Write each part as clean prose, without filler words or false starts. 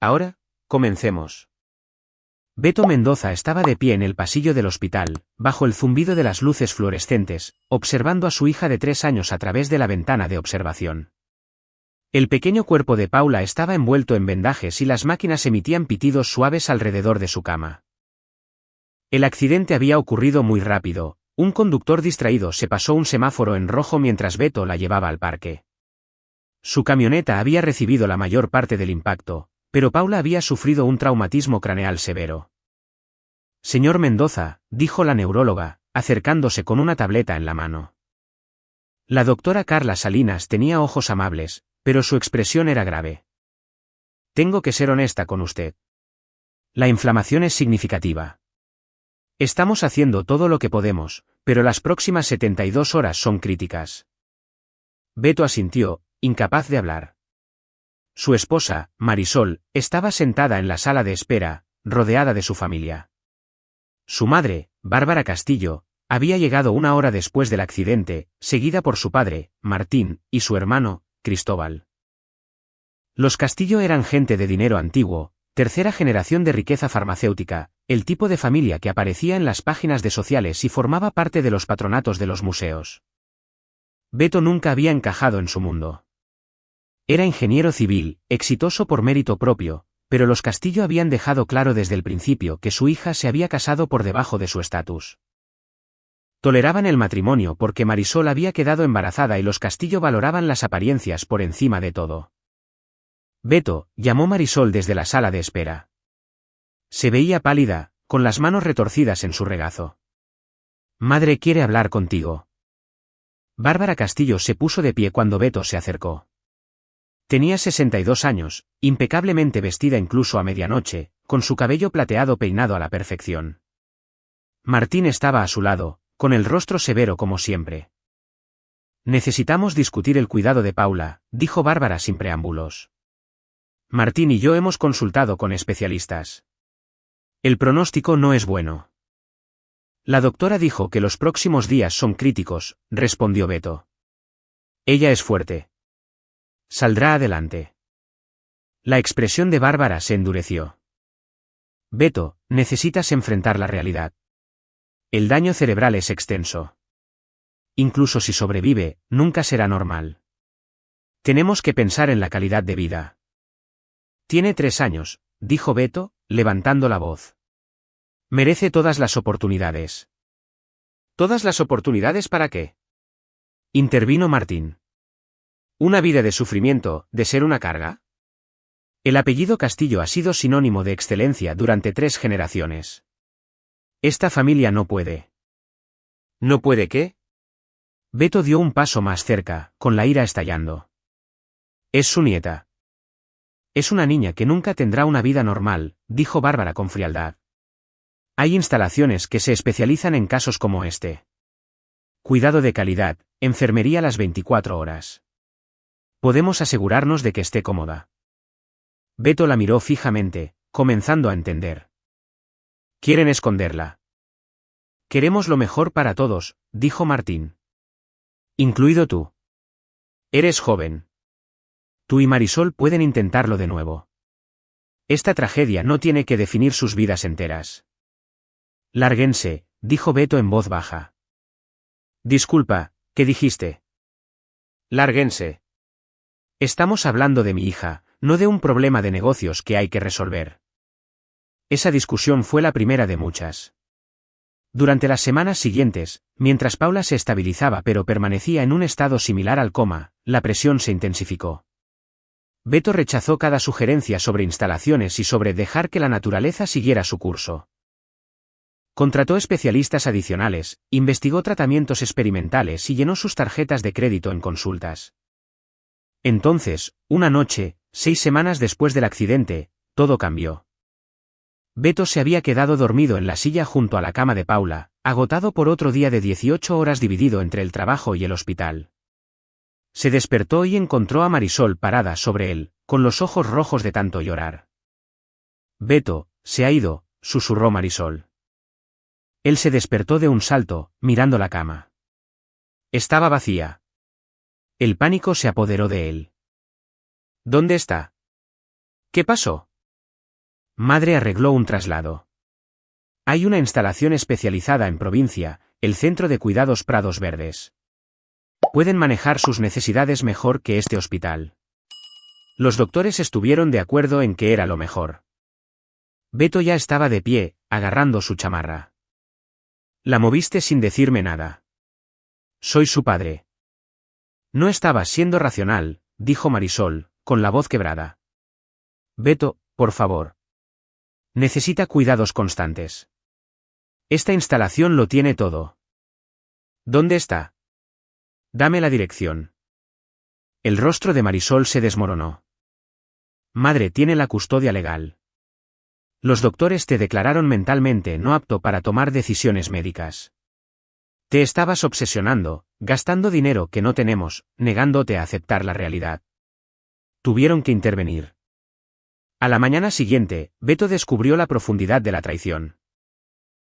Ahora, comencemos. Beto Mendoza estaba de pie en el pasillo del hospital, bajo el zumbido de las luces fluorescentes, observando a su hija de 3 años a través de la ventana de observación. El pequeño cuerpo de Paula estaba envuelto en vendajes y las máquinas emitían pitidos suaves alrededor de su cama. El accidente había ocurrido muy rápido. Un conductor distraído se pasó un semáforo en rojo mientras Beto la llevaba al parque. Su camioneta había recibido la mayor parte del impacto, pero Paula había sufrido un traumatismo craneal severo. Señor Mendoza, dijo la neuróloga, acercándose con una tableta en la mano. La doctora Carla Salinas tenía ojos amables, pero su expresión era grave. Tengo que ser honesta con usted. La inflamación es significativa. Estamos haciendo todo lo que podemos, pero las próximas 72 horas son críticas. Beto asintió, incapaz de hablar. Su esposa, Marisol, estaba sentada en la sala de espera, rodeada de su familia. Su madre, Bárbara Castillo, había llegado 1 hora después del accidente, seguida por su padre, Martín, y su hermano, Cristóbal. Los Castillo eran gente de dinero antiguo, tercera generación de riqueza farmacéutica, el tipo de familia que aparecía en las páginas de sociales y formaba parte de los patronatos de los museos. Beto nunca había encajado en su mundo. Era ingeniero civil, exitoso por mérito propio, pero los Castillo habían dejado claro desde el principio que su hija se había casado por debajo de su estatus. Toleraban el matrimonio porque Marisol había quedado embarazada y los Castillo valoraban las apariencias por encima de todo. Beto, llamó Marisol desde la sala de espera. Se veía pálida, con las manos retorcidas en su regazo. Madre quiere hablar contigo. Bárbara Castillo se puso de pie cuando Beto se acercó. Tenía 62 años, impecablemente vestida incluso a medianoche, con su cabello plateado peinado a la perfección. Martín estaba a su lado, con el rostro severo como siempre. Necesitamos discutir el cuidado de Paula, dijo Bárbara sin preámbulos. Martín y yo hemos consultado con especialistas. El pronóstico no es bueno. La doctora dijo que los próximos días son críticos, respondió Beto. Ella es fuerte. Saldrá adelante. La expresión de Bárbara se endureció. Beto, necesitas enfrentar la realidad. El daño cerebral es extenso. Incluso si sobrevive, nunca será normal. Tenemos que pensar en la calidad de vida. Tiene 3 años, dijo Beto, levantando la voz. Merece todas las oportunidades. ¿Todas las oportunidades para qué? Intervino Martín. ¿Una vida de sufrimiento, de ser una carga? El apellido Castillo ha sido sinónimo de excelencia durante 3 generaciones. Esta familia no puede. ¿No puede qué? Beto dio un paso más cerca, con la ira estallando. Es su nieta. Es una niña que nunca tendrá una vida normal, dijo Bárbara con frialdad. Hay instalaciones que se especializan en casos como este. Cuidado de calidad, enfermería las 24 horas. Podemos asegurarnos de que esté cómoda. Beto la miró fijamente, comenzando a entender. Quieren esconderla. Queremos lo mejor para todos, dijo Martín. Incluido tú. Eres joven. Tú y Marisol pueden intentarlo de nuevo. Esta tragedia no tiene que definir sus vidas enteras. Lárguense, dijo Beto en voz baja. Disculpa, ¿qué dijiste? Lárguense. Estamos hablando de mi hija, no de un problema de negocios que hay que resolver. Esa discusión fue la primera de muchas. Durante las semanas siguientes, mientras Paula se estabilizaba pero permanecía en un estado similar al coma, la presión se intensificó. Beto rechazó cada sugerencia sobre instalaciones y sobre dejar que la naturaleza siguiera su curso. Contrató especialistas adicionales, investigó tratamientos experimentales y llenó sus tarjetas de crédito en consultas. Entonces, una noche, 6 semanas después del accidente, todo cambió. Beto se había quedado dormido en la silla junto a la cama de Paula, agotado por otro día de 18 horas dividido entre el trabajo y el hospital. Se despertó y encontró a Marisol parada sobre él, con los ojos rojos de tanto llorar. Beto, se ha ido, susurró Marisol. Él se despertó de un salto, mirando la cama. Estaba vacía. El pánico se apoderó de él. ¿Dónde está? ¿Qué pasó? Madre arregló un traslado. Hay una instalación especializada en provincia, el Centro de Cuidados Prados Verdes. Pueden manejar sus necesidades mejor que este hospital. Los doctores estuvieron de acuerdo en que era lo mejor. Beto ya estaba de pie, agarrando su chamarra. La moviste sin decirme nada. Soy su padre. No estabas siendo racional, dijo Marisol, con la voz quebrada. Beto, por favor. Necesita cuidados constantes. Esta instalación lo tiene todo. ¿Dónde está? Dame la dirección. El rostro de Marisol se desmoronó. Madre tiene la custodia legal. Los doctores te declararon mentalmente no apto para tomar decisiones médicas. Te estabas obsesionando, gastando dinero que no tenemos, negándote a aceptar la realidad. Tuvieron que intervenir. A la mañana siguiente, Beto descubrió la profundidad de la traición.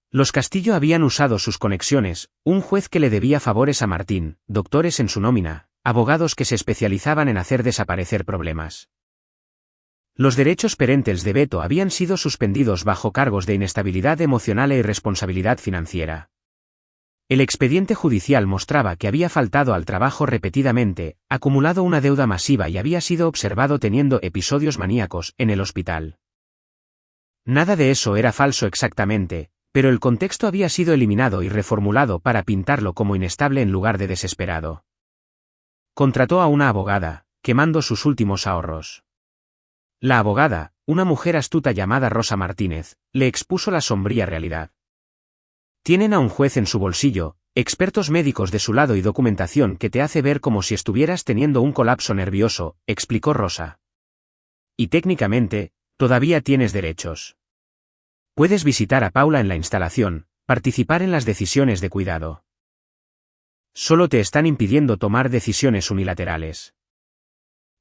Los Castillo habían usado sus conexiones, un juez que le debía favores a Martín, doctores en su nómina, abogados que se especializaban en hacer desaparecer problemas. Los derechos perentes de Beto habían sido suspendidos bajo cargos de inestabilidad emocional e irresponsabilidad financiera. El expediente judicial mostraba que había faltado al trabajo repetidamente, acumulado una deuda masiva y había sido observado teniendo episodios maníacos en el hospital. Nada de eso era falso exactamente, pero el contexto había sido eliminado y reformulado para pintarlo como inestable en lugar de desesperado. Contrató a una abogada, quemando sus últimos ahorros. La abogada, una mujer astuta llamada Rosa Martínez, le expuso la sombría realidad. Tienen a un juez en su bolsillo, expertos médicos de su lado y documentación que te hace ver como si estuvieras teniendo un colapso nervioso, explicó Rosa. Y técnicamente, todavía tienes derechos. Puedes visitar a Paula en la instalación, participar en las decisiones de cuidado. Solo te están impidiendo tomar decisiones unilaterales.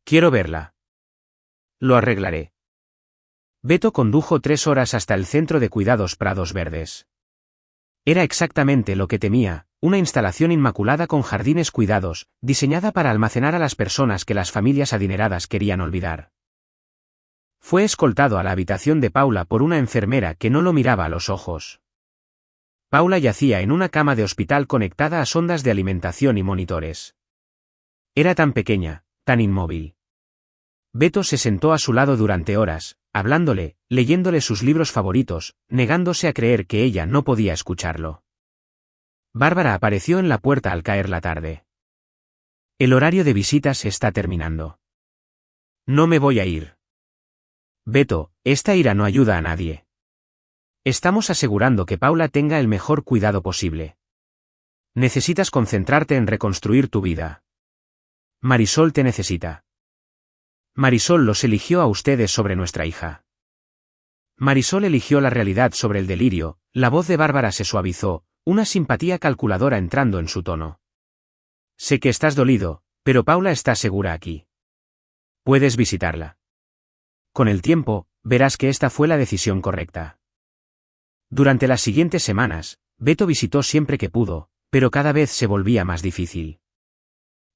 Quiero verla. Lo arreglaré. Beto condujo 3 horas hasta el Centro de Cuidados Prados Verdes. Era exactamente lo que temía, una instalación inmaculada con jardines cuidados, diseñada para almacenar a las personas que las familias adineradas querían olvidar. Fue escoltado a la habitación de Paula por una enfermera que no lo miraba a los ojos. Paula yacía en una cama de hospital conectada a sondas de alimentación y monitores. Era tan pequeña, tan inmóvil. Beto se sentó a su lado durante horas, hablándole, leyéndole sus libros favoritos, negándose a creer que ella no podía escucharlo. Bárbara apareció en la puerta al caer la tarde. El horario de visitas está terminando. No me voy a ir. Beto, esta ira no ayuda a nadie. Estamos asegurando que Paula tenga el mejor cuidado posible. Necesitas concentrarte en reconstruir tu vida. Marisol te necesita. Marisol los eligió a ustedes sobre nuestra hija. Marisol eligió la realidad sobre el delirio, la voz de Bárbara se suavizó, una simpatía calculadora entrando en su tono. Sé que estás dolido, pero Paula está segura aquí. Puedes visitarla. Con el tiempo, verás que esta fue la decisión correcta. Durante las siguientes semanas, Beto visitó siempre que pudo, pero cada vez se volvía más difícil.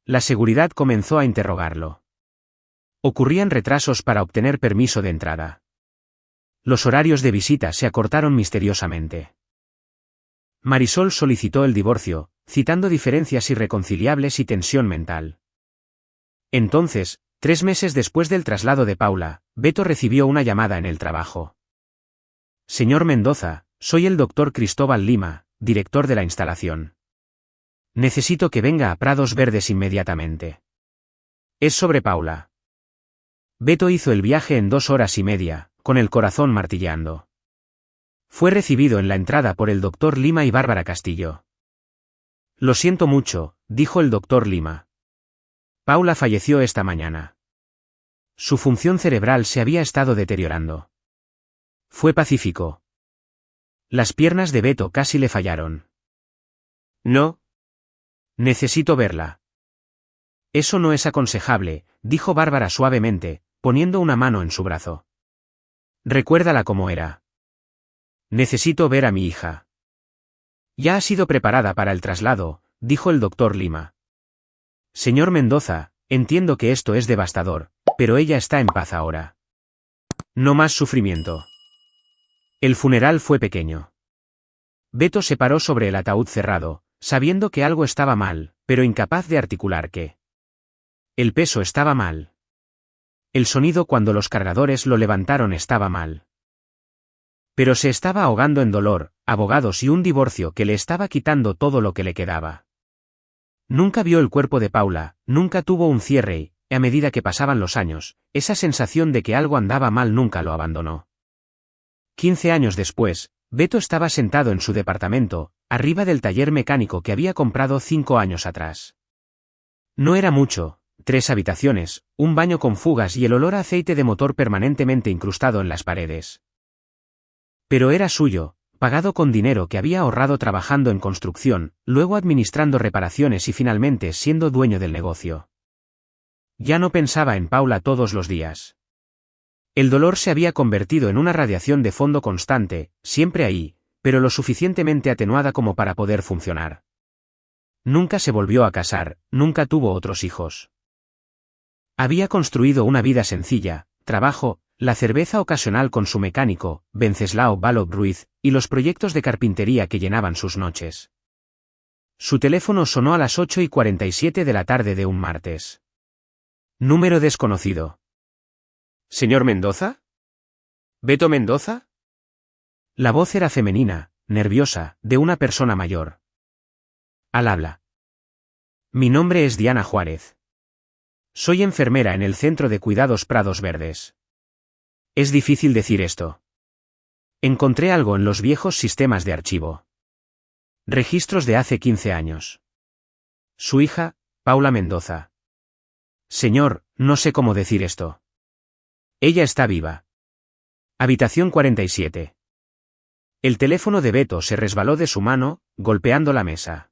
La seguridad comenzó a interrogarlo. Ocurrían retrasos para obtener permiso de entrada. Los horarios de visita se acortaron misteriosamente. Marisol solicitó el divorcio, citando diferencias irreconciliables y tensión mental. Entonces, 3 meses después del traslado de Paula, Beto recibió una llamada en el trabajo. Señor Mendoza, soy el doctor Cristóbal Lima, director de la instalación. Necesito que venga a Prados Verdes inmediatamente. Es sobre Paula. Beto hizo el viaje en 2 horas y media, con el corazón martilleando. Fue recibido en la entrada por el doctor Lima y Bárbara Castillo. Lo siento mucho, dijo el doctor Lima. Paula falleció esta mañana. Su función cerebral se había estado deteriorando. Fue pacífico. Las piernas de Beto casi le fallaron. No. Necesito verla. Eso no es aconsejable, dijo Bárbara suavemente, poniendo una mano en su brazo. Recuérdala como era. Necesito ver a mi hija. Ya ha sido preparada para el traslado, dijo el doctor Lima. Señor Mendoza, entiendo que esto es devastador, pero ella está en paz ahora. No más sufrimiento. El funeral fue pequeño. Beto se paró sobre el ataúd cerrado, sabiendo que algo estaba mal, pero incapaz de articular qué. El peso estaba mal. El sonido cuando los cargadores lo levantaron estaba mal. Pero se estaba ahogando en dolor, abogados y un divorcio que le estaba quitando todo lo que le quedaba. Nunca vio el cuerpo de Paula, nunca tuvo un cierre y, a medida que pasaban los años, esa sensación de que algo andaba mal nunca lo abandonó. 15 años después, Beto estaba sentado en su departamento, arriba del taller mecánico que había comprado 5 años atrás. No era mucho, 3 habitaciones, un baño con fugas y el olor a aceite de motor permanentemente incrustado en las paredes. Pero era suyo, pagado con dinero que había ahorrado trabajando en construcción, luego administrando reparaciones y finalmente siendo dueño del negocio. Ya no pensaba en Paula todos los días. El dolor se había convertido en una radiación de fondo constante, siempre ahí, pero lo suficientemente atenuada como para poder funcionar. Nunca se volvió a casar, nunca tuvo otros hijos. Había construido una vida sencilla, trabajo, la cerveza ocasional con su mecánico, Venceslao Balog Ruiz, y los proyectos de carpintería que llenaban sus noches. Su teléfono sonó a las 8:47 de la tarde de un martes. Número desconocido. ¿Señor Mendoza? ¿Beto Mendoza? La voz era femenina, nerviosa, de una persona mayor. Al habla. Mi nombre es Diana Juárez. Soy enfermera en el Centro de Cuidados Prados Verdes. Es difícil decir esto. Encontré algo en los viejos sistemas de archivo. Registros de hace 15 años. Su hija, Paula Mendoza. Señor, no sé cómo decir esto. Ella está viva. Habitación 47. El teléfono de Beto se resbaló de su mano, golpeando la mesa.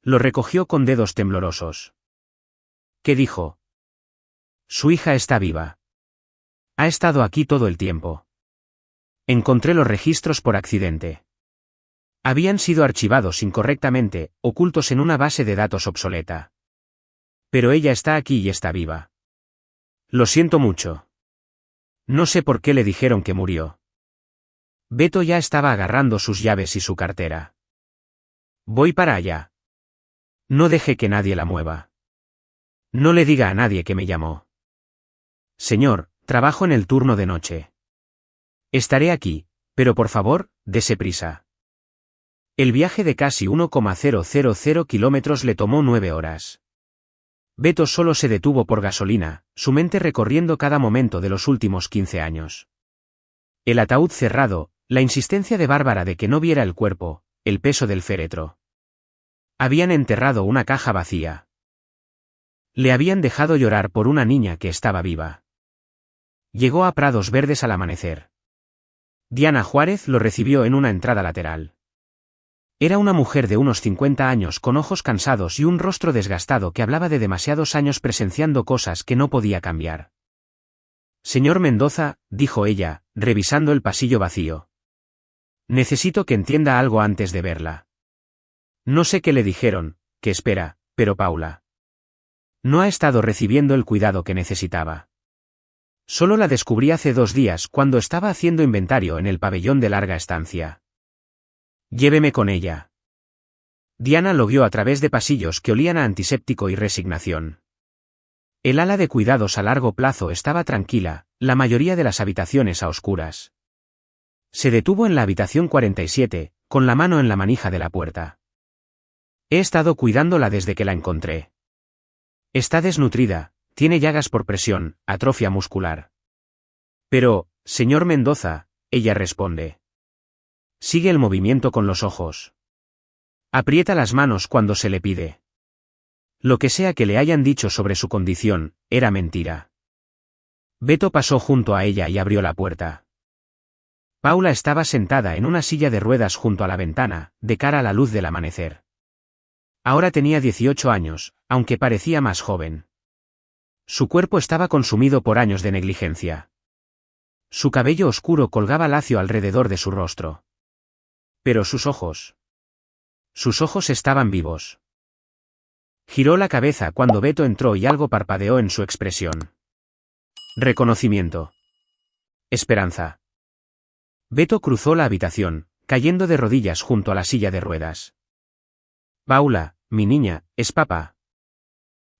Lo recogió con dedos temblorosos. ¿Qué dijo? Su hija está viva. Ha estado aquí todo el tiempo. Encontré los registros por accidente. Habían sido archivados incorrectamente, ocultos en una base de datos obsoleta. Pero ella está aquí y está viva. Lo siento mucho. No sé por qué le dijeron que murió. Beto ya estaba agarrando sus llaves y su cartera. Voy para allá. No deje que nadie la mueva. No le diga a nadie que me llamó. Señor, trabajo en el turno de noche. Estaré aquí, pero por favor, dese prisa. El viaje de casi 1,000 kilómetros le tomó 9 horas. Beto solo se detuvo por gasolina, su mente recorriendo cada momento de los últimos 15 años. El ataúd cerrado, la insistencia de Bárbara de que no viera el cuerpo, el peso del féretro. Habían enterrado una caja vacía. Le habían dejado llorar por una niña que estaba viva. Llegó a Prados Verdes al amanecer. Diana Juárez lo recibió en una entrada lateral. Era una mujer de unos 50 años con ojos cansados y un rostro desgastado que hablaba de demasiados años presenciando cosas que no podía cambiar. Señor Mendoza, dijo ella, revisando el pasillo vacío. Necesito que entienda algo antes de verla. No sé qué le dijeron, que espera, pero Paula no ha estado recibiendo el cuidado que necesitaba. Solo la descubrí hace 2 días cuando estaba haciendo inventario en el pabellón de larga estancia. Lléveme con ella. Diana lo vio a través de pasillos que olían a antiséptico y resignación. El ala de cuidados a largo plazo estaba tranquila, la mayoría de las habitaciones a oscuras. Se detuvo en la habitación 47, con la mano en la manija de la puerta. He estado cuidándola desde que la encontré. Está desnutrida, tiene llagas por presión, atrofia muscular. Pero, señor Mendoza, ella responde. Sigue el movimiento con los ojos. Aprieta las manos cuando se le pide. Lo que sea que le hayan dicho sobre su condición, era mentira. Beto pasó junto a ella y abrió la puerta. Paula estaba sentada en una silla de ruedas junto a la ventana, de cara a la luz del amanecer. Ahora tenía 18 años, aunque parecía más joven. Su cuerpo estaba consumido por años de negligencia. Su cabello oscuro colgaba lacio alrededor de su rostro. Pero sus ojos estaban vivos. Giró la cabeza cuando Beto entró y algo parpadeó en su expresión. Reconocimiento. Esperanza. Beto cruzó la habitación, cayendo de rodillas junto a la silla de ruedas. Paula, mi niña, es papá.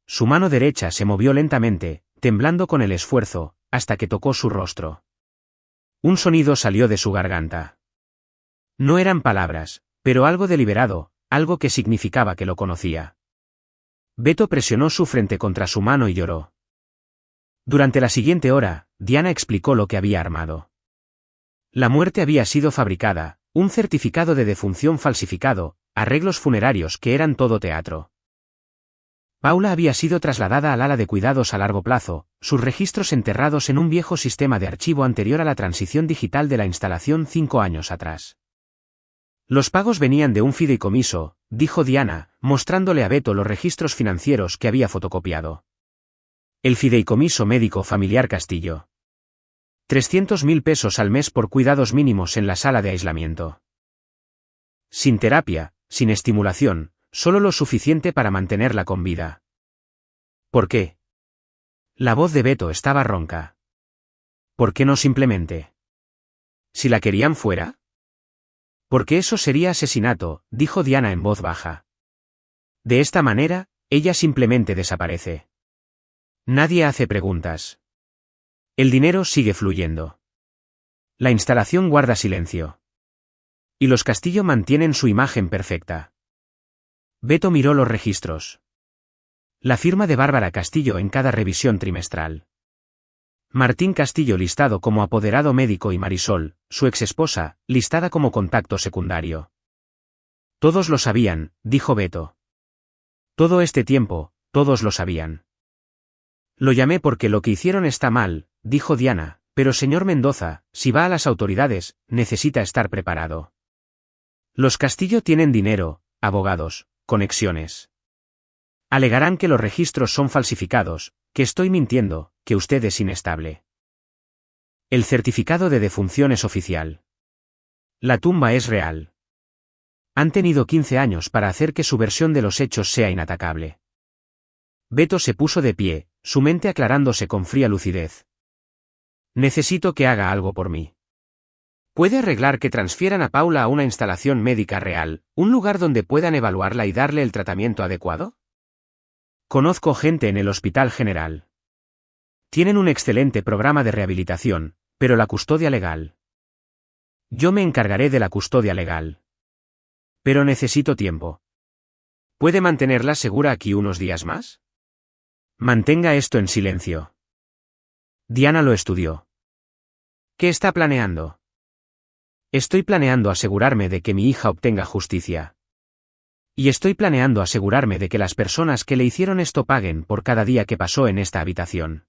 Su mano derecha se movió lentamente, temblando con el esfuerzo, hasta que tocó su rostro. Un sonido salió de su garganta. No eran palabras, pero algo deliberado, algo que significaba que lo conocía. Beto presionó su frente contra su mano y lloró. Durante la siguiente hora, Diana explicó lo que había armado. La muerte había sido fabricada, un certificado de defunción falsificado, arreglos funerarios que eran todo teatro. Paula había sido trasladada al ala de cuidados a largo plazo, sus registros enterrados en un viejo sistema de archivo anterior a la transición digital de la instalación 5 años atrás. Los pagos venían de un fideicomiso, dijo Diana, mostrándole a Beto los registros financieros que había fotocopiado. El fideicomiso médico familiar Castillo. 300.000 pesos al mes por cuidados mínimos en la sala de aislamiento. Sin terapia, sin estimulación, solo lo suficiente para mantenerla con vida. ¿Por qué? La voz de Beto estaba ronca. ¿Por qué no simplemente? ¿Si la querían fuera? Porque eso sería asesinato, dijo Diana en voz baja. De esta manera, ella simplemente desaparece. Nadie hace preguntas. El dinero sigue fluyendo. La instalación guarda silencio. Y los Castillo mantienen su imagen perfecta. Beto miró los registros. La firma de Bárbara Castillo en cada revisión trimestral. Martín Castillo listado como apoderado médico y Marisol, su exesposa, listada como contacto secundario. Todos lo sabían, dijo Beto. Todo este tiempo, todos lo sabían. Lo llamé porque lo que hicieron está mal, dijo Diana, pero señor Mendoza, si va a las autoridades, necesita estar preparado. Los Castillo tienen dinero, abogados, conexiones. Alegarán que los registros son falsificados, que estoy mintiendo, que usted es inestable. El certificado de defunción es oficial. La tumba es real. Han tenido 15 años para hacer que su versión de los hechos sea inatacable. Beto se puso de pie, su mente aclarándose con fría lucidez. Necesito que haga algo por mí. ¿Puede arreglar que transfieran a Paula a una instalación médica real, un lugar donde puedan evaluarla y darle el tratamiento adecuado? Conozco gente en el Hospital General. Tienen un excelente programa de rehabilitación, pero la custodia legal. Yo me encargaré de la custodia legal. Pero necesito tiempo. ¿Puede mantenerla segura aquí unos días más? Mantenga esto en silencio. Diana lo estudió. ¿Qué está planeando? Estoy planeando asegurarme de que mi hija obtenga justicia. Y estoy planeando asegurarme de que las personas que le hicieron esto paguen por cada día que pasó en esta habitación.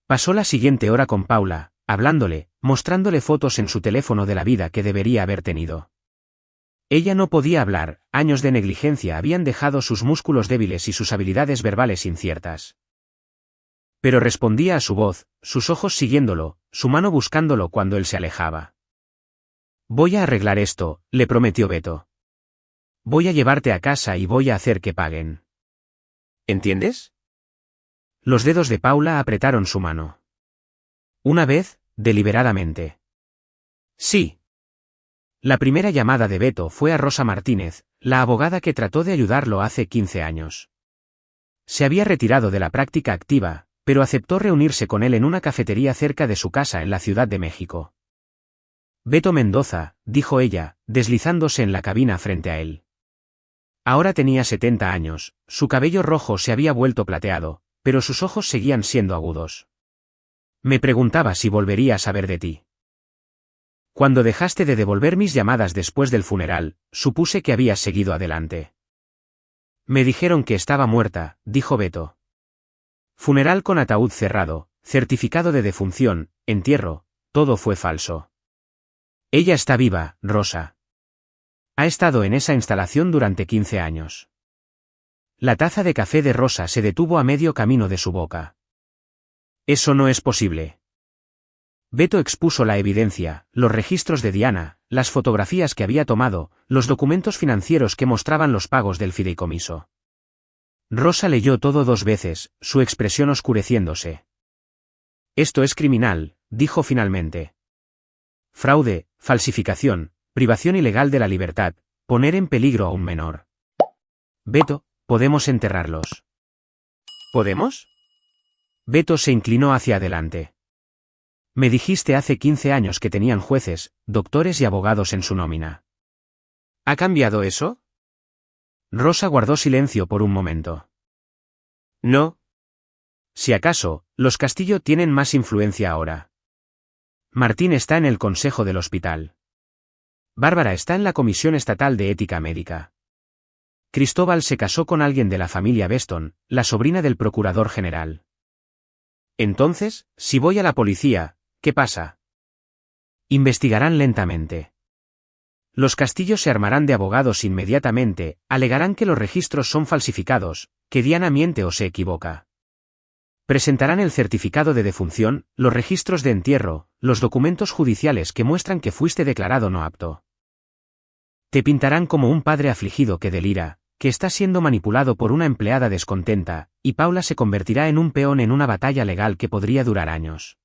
Pasó la siguiente hora con Paula, hablándole, mostrándole fotos en su teléfono de la vida que debería haber tenido. Ella no podía hablar, años de negligencia habían dejado sus músculos débiles y sus habilidades verbales inciertas. Pero respondía a su voz, sus ojos siguiéndolo, su mano buscándolo cuando él se alejaba. Voy a arreglar esto, le prometió Beto. Voy a llevarte a casa y voy a hacer que paguen. ¿Entiendes? Los dedos de Paula apretaron su mano. Una vez, deliberadamente. Sí. La primera llamada de Beto fue a Rosa Martínez, la abogada que trató de ayudarlo hace 15 años. Se había retirado de la práctica activa, pero aceptó reunirse con él en una cafetería cerca de su casa en la Ciudad de México. Beto Mendoza, dijo ella, deslizándose en la cabina frente a él. Ahora tenía 70 años, su cabello rojo se había vuelto plateado, pero sus ojos seguían siendo agudos. Me preguntaba si volvería a saber de ti. Cuando dejaste de devolver mis llamadas después del funeral, supuse que habías seguido adelante. Me dijeron que estaba muerta, dijo Beto. Funeral con ataúd cerrado, certificado de defunción, entierro, todo fue falso. Ella está viva, Rosa. Ha estado en esa instalación durante 15 años. La taza de café de Rosa se detuvo a medio camino de su boca. Eso no es posible. Beto expuso la evidencia, los registros de Diana, las fotografías que había tomado, los documentos financieros que mostraban los pagos del fideicomiso. Rosa leyó todo 2 veces, su expresión oscureciéndose. Esto es criminal, dijo finalmente. fraude, falsificación, privación ilegal de la libertad, poner en peligro a un menor. Beto, podemos enterrarlos. ¿Podemos? Beto se inclinó hacia adelante. Me dijiste hace 15 años que tenían jueces, doctores y abogados en su nómina. ¿Ha cambiado eso? Rosa guardó silencio por un momento. No. Si acaso, los Castillo tienen más influencia ahora. Martín está en el consejo del hospital. Bárbara está en la Comisión Estatal de Ética Médica. Cristóbal se casó con alguien de la familia Beston, la sobrina del procurador general. Entonces, si voy a la policía, ¿qué pasa? Investigarán lentamente. Los Castillo se armarán de abogados inmediatamente, alegarán que los registros son falsificados, que Diana miente o se equivoca. Presentarán el certificado de defunción, los registros de entierro, los documentos judiciales que muestran que fuiste declarado no apto. Te pintarán como un padre afligido que delira, que está siendo manipulado por una empleada descontenta, y Paula se convertirá en un peón en una batalla legal que podría durar años.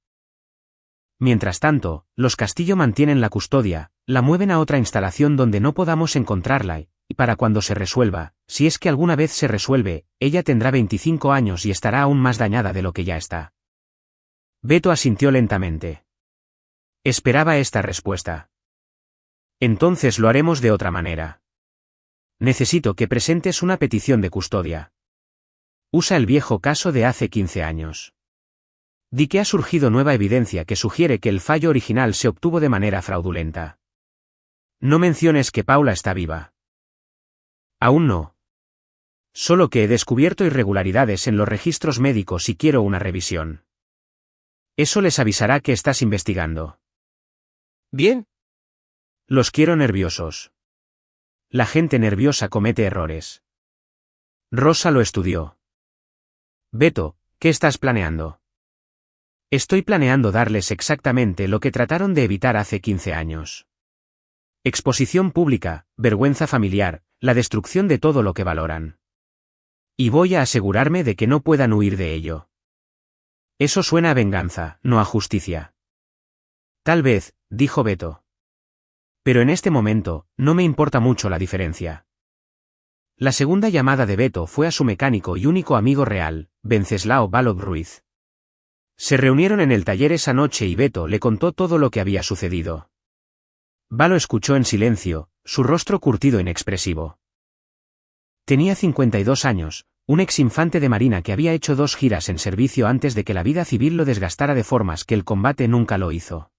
Mientras tanto, los Castillo mantienen la custodia, la mueven a otra instalación donde no podamos encontrarla, y para cuando se resuelva, si es que alguna vez se resuelve, ella tendrá 25 años y estará aún más dañada de lo que ya está. Beto asintió lentamente. Esperaba esta respuesta. Entonces lo haremos de otra manera. Necesito que presentes una petición de custodia. Usa el viejo caso de hace 15 años. Di que ha surgido nueva evidencia que sugiere que el fallo original se obtuvo de manera fraudulenta. No menciones que Paula está viva. Aún no. Solo que he descubierto irregularidades en los registros médicos y quiero una revisión. Eso les avisará que estás investigando. Bien. Los quiero nerviosos. La gente nerviosa comete errores. Rosa lo estudió. Beto, ¿qué estás planeando? Estoy planeando darles exactamente lo que trataron de evitar hace 15 años. Exposición pública, vergüenza familiar, la destrucción de todo lo que valoran. Y voy a asegurarme de que no puedan huir de ello. Eso suena a venganza, no a justicia. Tal vez, dijo Beto. Pero en este momento, no me importa mucho la diferencia. La segunda llamada de Beto fue a su mecánico y único amigo real, Venceslao Balog Ruiz. Se reunieron en el taller esa noche y Beto le contó todo lo que había sucedido. Valo escuchó en silencio, su rostro curtido e inexpresivo. Tenía 52 años, un ex infante de marina que había hecho 2 giras en servicio antes de que la vida civil lo desgastara de formas que el combate nunca lo hizo.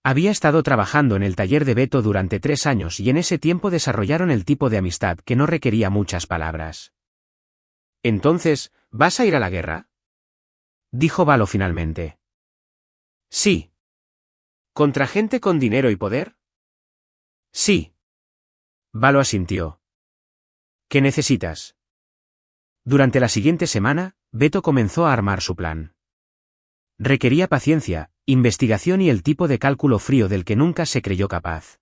Había estado trabajando en el taller de Beto durante 3 años y en ese tiempo desarrollaron el tipo de amistad que no requería muchas palabras. Entonces, ¿vas a ir a la guerra? Dijo Valo finalmente. Sí. ¿Contra gente con dinero y poder? Sí. Valo asintió. ¿Qué necesitas? Durante la siguiente semana, Beto comenzó a armar su plan. Requería paciencia, investigación y el tipo de cálculo frío del que nunca se creyó capaz.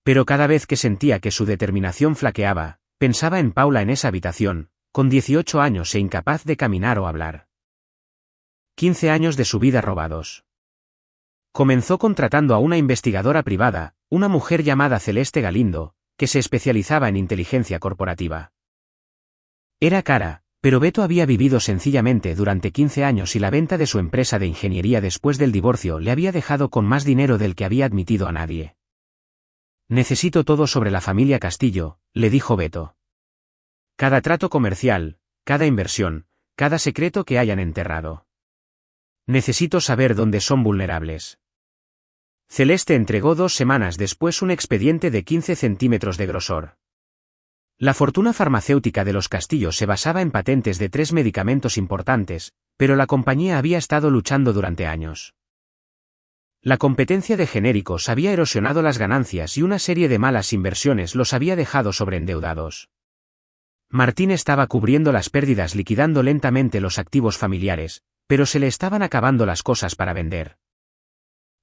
Pero cada vez que sentía que su determinación flaqueaba, pensaba en Paula en esa habitación, con 18 años e incapaz de caminar o hablar. 15 años de su vida robados. Comenzó contratando a una investigadora privada, una mujer llamada Celeste Galindo, que se especializaba en inteligencia corporativa. Era cara, pero Beto había vivido sencillamente durante 15 años y la venta de su empresa de ingeniería después del divorcio le había dejado con más dinero del que había admitido a nadie. Necesito todo sobre la familia Castillo, le dijo Beto. Cada trato comercial, cada inversión, cada secreto que hayan enterrado. Necesito saber dónde son vulnerables. Celeste entregó 2 semanas después un expediente de 15 centímetros de grosor. La fortuna farmacéutica de los Castillo se basaba en patentes de 3 medicamentos importantes, pero la compañía había estado luchando durante años. La competencia de genéricos había erosionado las ganancias y una serie de malas inversiones los había dejado sobreendeudados. Martín estaba cubriendo las pérdidas liquidando lentamente los activos familiares, pero se le estaban acabando las cosas para vender.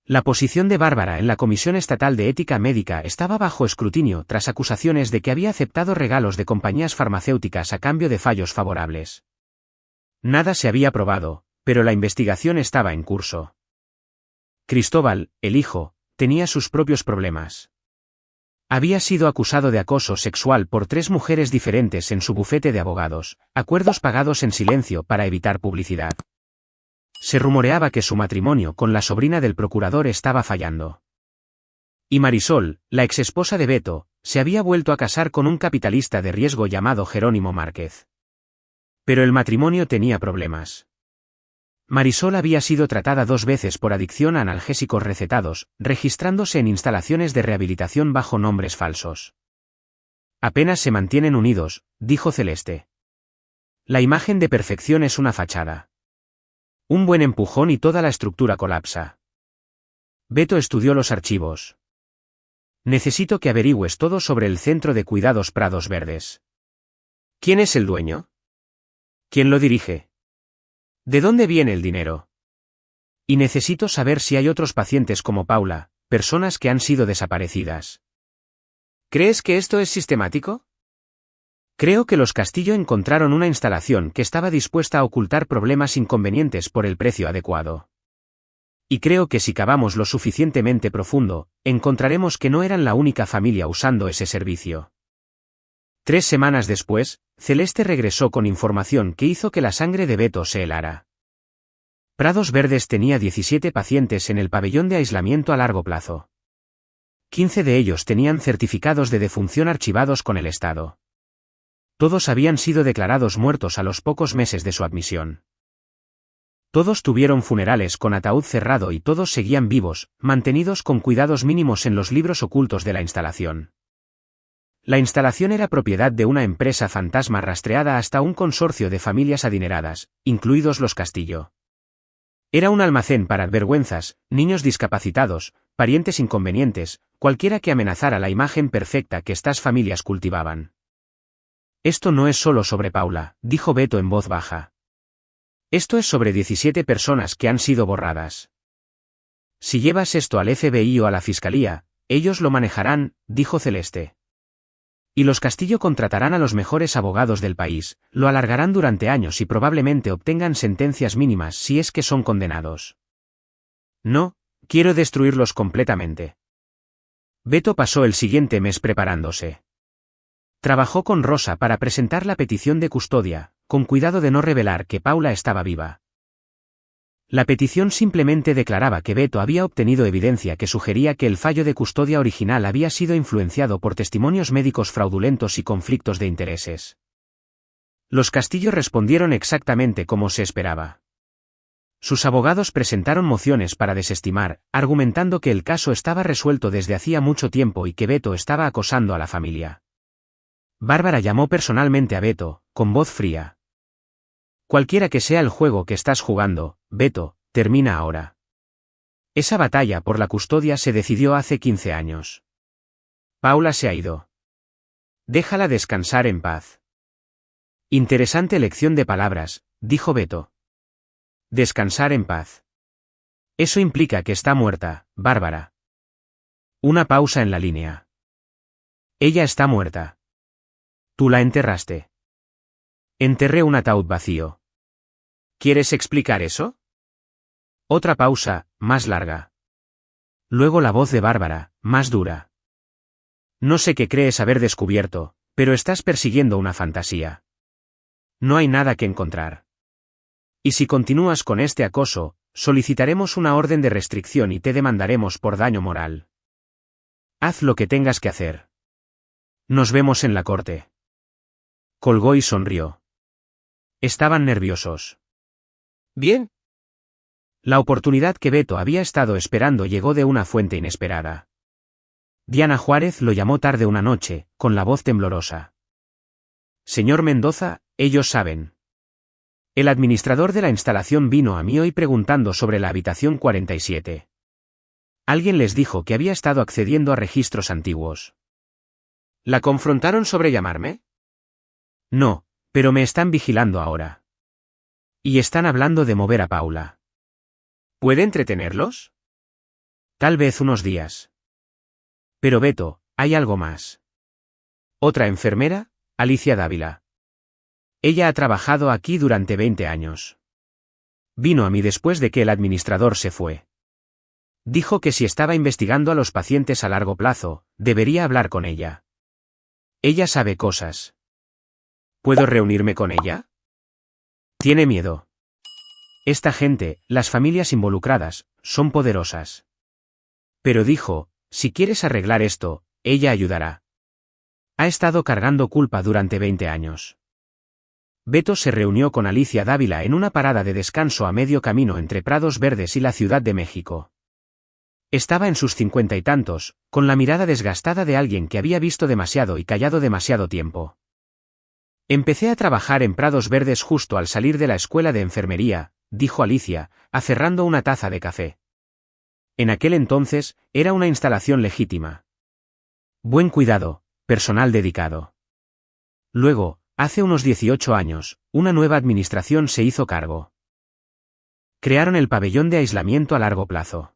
La posición de Bárbara en la Comisión Estatal de Ética Médica estaba bajo escrutinio tras acusaciones de que había aceptado regalos de compañías farmacéuticas a cambio de fallos favorables. Nada se había probado, pero la investigación estaba en curso. Cristóbal, el hijo, tenía sus propios problemas. Había sido acusado de acoso sexual por 3 mujeres diferentes en su bufete de abogados, acuerdos pagados en silencio para evitar publicidad. Se rumoreaba que su matrimonio con la sobrina del procurador estaba fallando. Y Marisol, la exesposa de Beto, se había vuelto a casar con un capitalista de riesgo llamado Jerónimo Márquez. Pero el matrimonio tenía problemas. Marisol había sido tratada 2 veces por adicción a analgésicos recetados, registrándose en instalaciones de rehabilitación bajo nombres falsos. Apenas se mantienen unidos, dijo Celeste. La imagen de perfección es una fachada. Un buen empujón y toda la estructura colapsa. Beto estudió los archivos. Necesito que averigües todo sobre el Centro de Cuidados Prados Verdes. ¿Quién es el dueño? ¿Quién lo dirige? ¿De dónde viene el dinero? Y necesito saber si hay otros pacientes como Paula, personas que han sido desaparecidas. ¿Crees que esto es sistemático? Creo que los Castillo encontraron una instalación que estaba dispuesta a ocultar problemas inconvenientes por el precio adecuado. Y creo que si cavamos lo suficientemente profundo, encontraremos que no eran la única familia usando ese servicio. 3 semanas después, Celeste regresó con información que hizo que la sangre de Beto se helara. Prados Verdes tenía 17 pacientes en el pabellón de aislamiento a largo plazo. 15 de ellos tenían certificados de defunción archivados con el Estado. Todos habían sido declarados muertos a los pocos meses de su admisión. Todos tuvieron funerales con ataúd cerrado y todos seguían vivos, mantenidos con cuidados mínimos en los libros ocultos de la instalación. La instalación era propiedad de una empresa fantasma rastreada hasta un consorcio de familias adineradas, incluidos los Castillo. Era un almacén para vergüenzas, niños discapacitados, parientes inconvenientes, cualquiera que amenazara la imagen perfecta que estas familias cultivaban. Esto no es solo sobre Paula, dijo Beto en voz baja. Esto es sobre 17 personas que han sido borradas. Si llevas esto al FBI o a la Fiscalía, ellos lo manejarán, dijo Celeste. Y los Castillo contratarán a los mejores abogados del país, lo alargarán durante años y probablemente obtengan sentencias mínimas si es que son condenados. No, quiero destruirlos completamente. Beto pasó el siguiente mes preparándose. Trabajó con Rosa para presentar la petición de custodia, con cuidado de no revelar que Paula estaba viva. La petición simplemente declaraba que Beto había obtenido evidencia que sugería que el fallo de custodia original había sido influenciado por testimonios médicos fraudulentos y conflictos de intereses. Los Castillo respondieron exactamente como se esperaba. Sus abogados presentaron mociones para desestimar, argumentando que el caso estaba resuelto desde hacía mucho tiempo y que Beto estaba acosando a la familia. Bárbara llamó personalmente a Beto, con voz fría. Cualquiera que sea el juego que estás jugando, Beto, termina ahora. Esa batalla por la custodia se decidió hace 15 años. Paula se ha ido. Déjala descansar en paz. Interesante elección de palabras, dijo Beto. Descansar en paz. Eso implica que está muerta, Bárbara. Una pausa en la línea. Ella está muerta. Tú la enterraste. Enterré un ataúd vacío. ¿Quieres explicar eso? Otra pausa, más larga. Luego la voz de Bárbara, más dura. No sé qué crees haber descubierto, pero estás persiguiendo una fantasía. No hay nada que encontrar. Y si continúas con este acoso, solicitaremos una orden de restricción y te demandaremos por daño moral. Haz lo que tengas que hacer. Nos vemos en la corte. Colgó y sonrió. Estaban nerviosos. Bien. La oportunidad que Beto había estado esperando llegó de una fuente inesperada. Diana Juárez lo llamó tarde una noche, con la voz temblorosa. Señor Mendoza, ellos saben. El administrador de la instalación vino a mí hoy preguntando sobre la habitación 47. Alguien les dijo que había estado accediendo a registros antiguos. ¿La confrontaron sobre llamarme? No, pero me están vigilando ahora. Y están hablando de mover a Paula. ¿Puede entretenerlos? Tal vez unos días. Pero Beto, hay algo más. Otra enfermera, Alicia Dávila. Ella ha trabajado aquí durante 20 años. Vino a mí después de que el administrador se fue. Dijo que si estaba investigando a los pacientes a largo plazo, debería hablar con ella. Ella sabe cosas. ¿Puedo reunirme con ella? Tiene miedo. Esta gente, las familias involucradas, son poderosas. Pero dijo, si quieres arreglar esto, ella ayudará. Ha estado cargando culpa durante 20 años. Beto se reunió con Alicia Dávila en una parada de descanso a medio camino entre Prados Verdes y la Ciudad de México. Estaba en sus 50 y tantos, con la mirada desgastada de alguien que había visto demasiado y callado demasiado tiempo. Empecé a trabajar en Prados Verdes justo al salir de la escuela de enfermería, dijo Alicia, aferrando una taza de café. En aquel entonces, era una instalación legítima. Buen cuidado, personal dedicado. Luego, hace unos 18 años, una nueva administración se hizo cargo. Crearon el pabellón de aislamiento a largo plazo.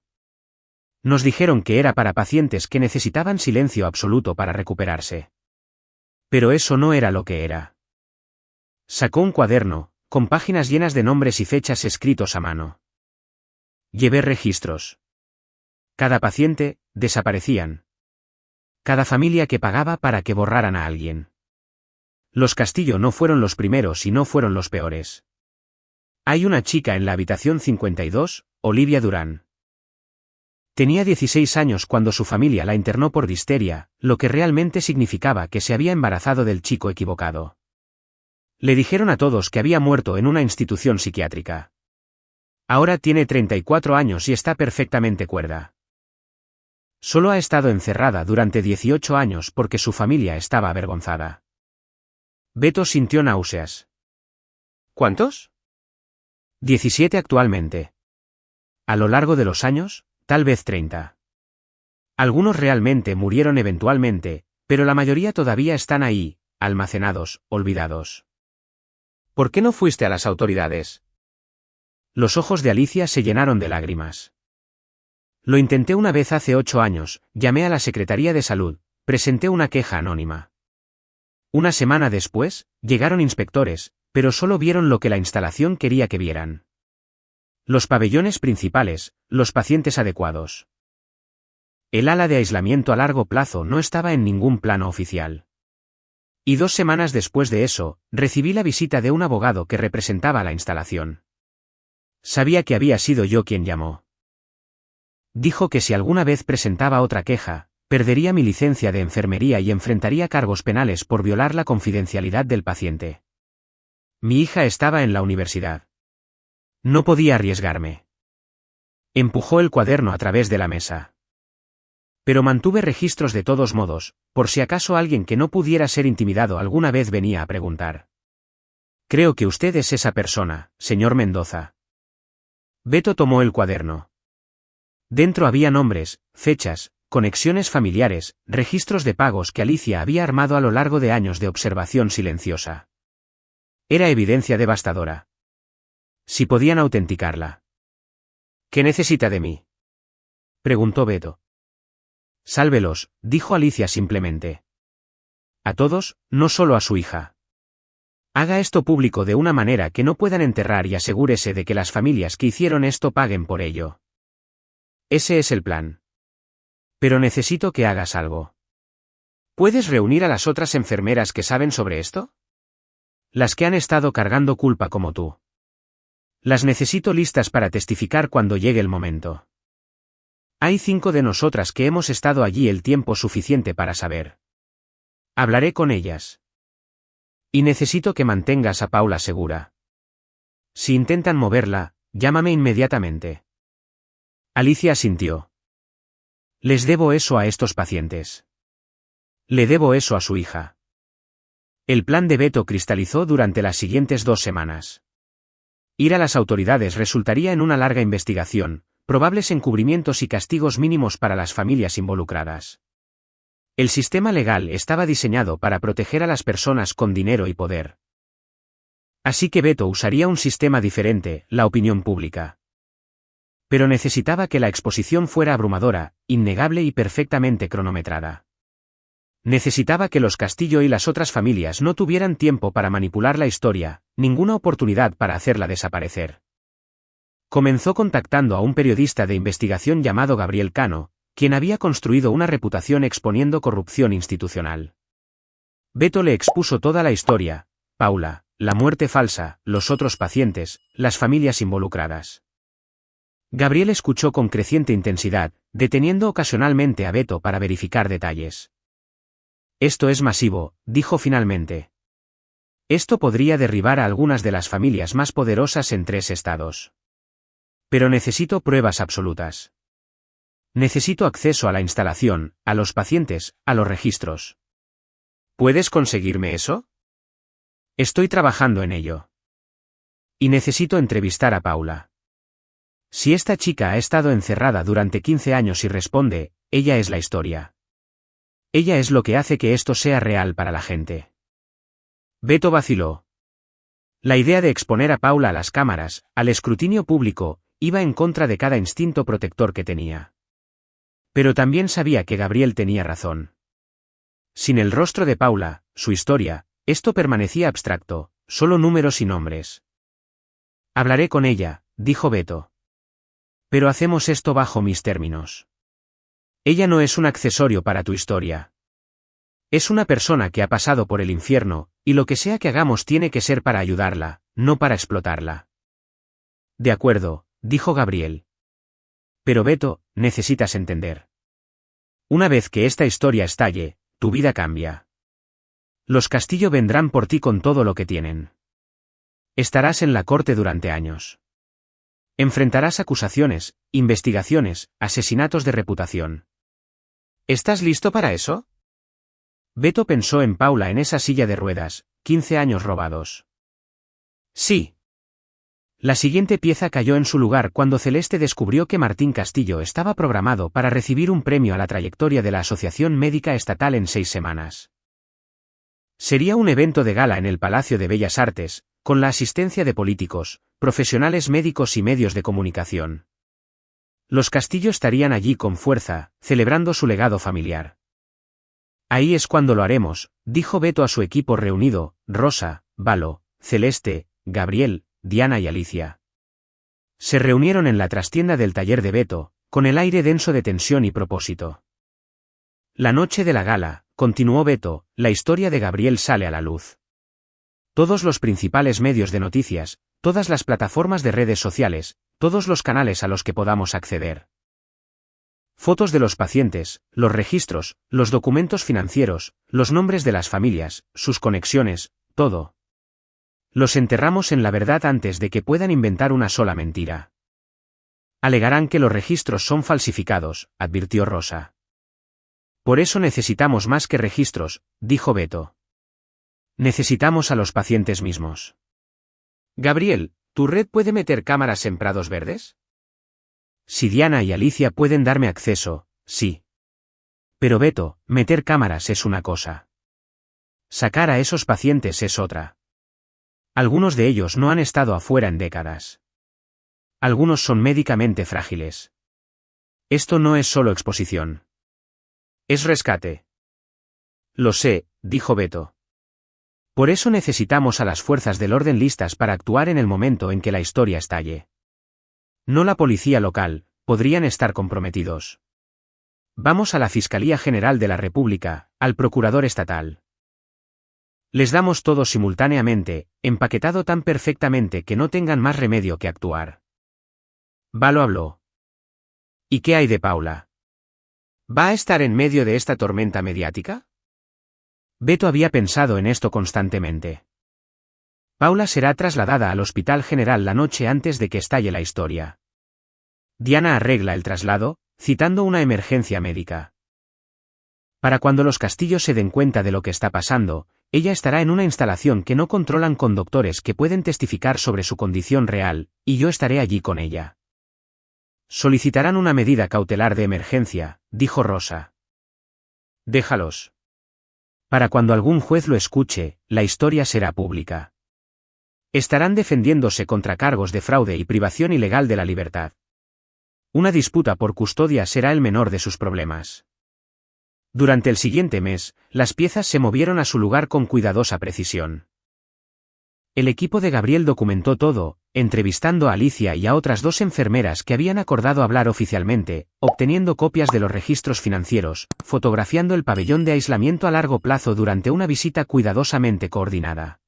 Nos dijeron que era para pacientes que necesitaban silencio absoluto para recuperarse. Pero eso no era lo que era. Sacó un cuaderno, con páginas llenas de nombres y fechas escritos a mano. Llevé registros. Cada paciente, desaparecían. Cada familia que pagaba para que borraran a alguien. Los Castillo no fueron los primeros y no fueron los peores. Hay una chica en la habitación 52, Olivia Durán. Tenía 16 años cuando su familia la internó por difteria, lo que realmente significaba que se había embarazado del chico equivocado. Le dijeron a todos que había muerto en una institución psiquiátrica. Ahora tiene 34 años y está perfectamente cuerda. Solo ha estado encerrada durante 18 años porque su familia estaba avergonzada. Beto sintió náuseas. ¿Cuántos? 17 actualmente. A lo largo de los años, tal vez 30. Algunos realmente murieron eventualmente, pero la mayoría todavía están ahí, almacenados, olvidados. ¿Por qué no fuiste a las autoridades? Los ojos de Alicia se llenaron de lágrimas. Lo intenté una vez hace 8 años, llamé a la Secretaría de Salud, presenté una queja anónima. Una semana después, llegaron inspectores, pero solo vieron lo que la instalación quería que vieran. Los pabellones principales, los pacientes adecuados. El ala de aislamiento a largo plazo no estaba en ningún plano oficial. Y 2 semanas después de eso, recibí la visita de un abogado que representaba la instalación. Sabía que había sido yo quien llamó. Dijo que si alguna vez presentaba otra queja, perdería mi licencia de enfermería y enfrentaría cargos penales por violar la confidencialidad del paciente. Mi hija estaba en la universidad. No podía arriesgarme. Empujó el cuaderno a través de la mesa. Pero mantuve registros de todos modos, por si acaso alguien que no pudiera ser intimidado alguna vez venía a preguntar. Creo que usted es esa persona, señor Mendoza. Beto tomó el cuaderno. Dentro había nombres, fechas, conexiones familiares, registros de pagos que Alicia había armado a lo largo de años de observación silenciosa. Era evidencia devastadora. Si podían autenticarla. ¿Qué necesita de mí?, preguntó Beto. Sálvelos, dijo Alicia simplemente. A todos, no solo a su hija. Haga esto público de una manera que no puedan enterrar y asegúrese de que las familias que hicieron esto paguen por ello. Ese es el plan. Pero necesito que hagas algo. ¿Puedes reunir a las otras enfermeras que saben sobre esto? Las que han estado cargando culpa como tú. Las necesito listas para testificar cuando llegue el momento. Hay 5 de nosotras que hemos estado allí el tiempo suficiente para saber. Hablaré con ellas. Y necesito que mantengas a Paula segura. Si intentan moverla, llámame inmediatamente. Alicia asintió. Les debo eso a estos pacientes. Le debo eso a su hija. El plan de Beto cristalizó durante las siguientes 2 semanas. Ir a las autoridades resultaría en una larga investigación, probables encubrimientos y castigos mínimos para las familias involucradas. El sistema legal estaba diseñado para proteger a las personas con dinero y poder. Así que Beto usaría un sistema diferente, la opinión pública. Pero necesitaba que la exposición fuera abrumadora, innegable y perfectamente cronometrada. Necesitaba que los Castillo y las otras familias no tuvieran tiempo para manipular la historia, ninguna oportunidad para hacerla desaparecer. Comenzó contactando a un periodista de investigación llamado Gabriel Cano, quien había construido una reputación exponiendo corrupción institucional. Beto le expuso toda la historia: Paula, la muerte falsa, los otros pacientes, las familias involucradas. Gabriel escuchó con creciente intensidad, deteniendo ocasionalmente a Beto para verificar detalles. Esto es masivo, dijo finalmente. Esto podría derribar a algunas de las familias más poderosas en 3 estados. Pero necesito pruebas absolutas. Necesito acceso a la instalación, a los pacientes, a los registros. ¿Puedes conseguirme eso? Estoy trabajando en ello. Y necesito entrevistar a Paula. Si esta chica ha estado encerrada durante 15 años y responde, ella es la historia. Ella es lo que hace que esto sea real para la gente. Beto vaciló. La idea de exponer a Paula a las cámaras, al escrutinio público, iba en contra de cada instinto protector que tenía. Pero también sabía que Gabriel tenía razón. Sin el rostro de Paula, su historia, esto permanecía abstracto, solo números y nombres. Hablaré con ella, dijo Beto. Pero hacemos esto bajo mis términos. Ella no es un accesorio para tu historia. Es una persona que ha pasado por el infierno, y lo que sea que hagamos tiene que ser para ayudarla, no para explotarla. De acuerdo, dijo Gabriel. Pero Beto, necesitas entender. Una vez que esta historia estalle, tu vida cambia. Los Castillo vendrán por ti con todo lo que tienen. Estarás en la corte durante años. Enfrentarás acusaciones, investigaciones, asesinatos de reputación. ¿Estás listo para eso? Beto pensó en Paula en esa silla de ruedas, 15 años robados. Sí. La siguiente pieza cayó en su lugar cuando Celeste descubrió que Martín Castillo estaba programado para recibir un premio a la trayectoria de la Asociación Médica Estatal en 6 semanas. Sería un evento de gala en el Palacio de Bellas Artes, con la asistencia de políticos, profesionales médicos y medios de comunicación. Los Castillo estarían allí con fuerza, celebrando su legado familiar. Ahí es cuando lo haremos, dijo Beto a su equipo reunido: Rosa, Valo, Celeste, Gabriel, Diana y Alicia. Se reunieron en la trastienda del taller de Beto, con el aire denso de tensión y propósito. La noche de la gala, continuó Beto, la historia de Gabriel sale a la luz. Todos los principales medios de noticias, todas las plataformas de redes sociales, todos los canales a los que podamos acceder. Fotos de los pacientes, los registros, los documentos financieros, los nombres de las familias, sus conexiones, todo. Los enterramos en la verdad antes de que puedan inventar una sola mentira. Alegarán que los registros son falsificados, advirtió Rosa. Por eso necesitamos más que registros, dijo Beto. Necesitamos a los pacientes mismos. Gabriel, ¿tu red puede meter cámaras en prados verdes? Si Diana y Alicia pueden darme acceso, sí. Pero Beto, meter cámaras es una cosa. Sacar a esos pacientes es otra. Algunos de ellos no han estado afuera en décadas. Algunos son médicamente frágiles. Esto no es solo exposición. Es rescate. Lo sé, dijo Beto. Por eso necesitamos a las fuerzas del orden listas para actuar en el momento en que la historia estalle. No la policía local, podrían estar comprometidos. Vamos a la Fiscalía General de la República, al Procurador Estatal. Les damos todo simultáneamente, empaquetado tan perfectamente que no tengan más remedio que actuar. Valo habló. ¿Y qué hay de Paula? ¿Va a estar en medio de esta tormenta mediática? Beto había pensado en esto constantemente. Paula será trasladada al Hospital General la noche antes de que estalle la historia. Diana arregla el traslado, citando una emergencia médica. Para cuando los Castillos se den cuenta de lo que está pasando, ella estará en una instalación que no controlan con doctores que pueden testificar sobre su condición real, y yo estaré allí con ella. Solicitarán una medida cautelar de emergencia, dijo Rosa. Déjalos. Para cuando algún juez lo escuche, la historia será pública. Estarán defendiéndose contra cargos de fraude y privación ilegal de la libertad. Una disputa por custodia será el menor de sus problemas. Durante el siguiente mes, las piezas se movieron a su lugar con cuidadosa precisión. El equipo de Gabriel documentó todo, entrevistando a Alicia y a otras 2 enfermeras que habían acordado hablar oficialmente, obteniendo copias de los registros financieros, fotografiando el pabellón de aislamiento a largo plazo durante una visita cuidadosamente coordinada.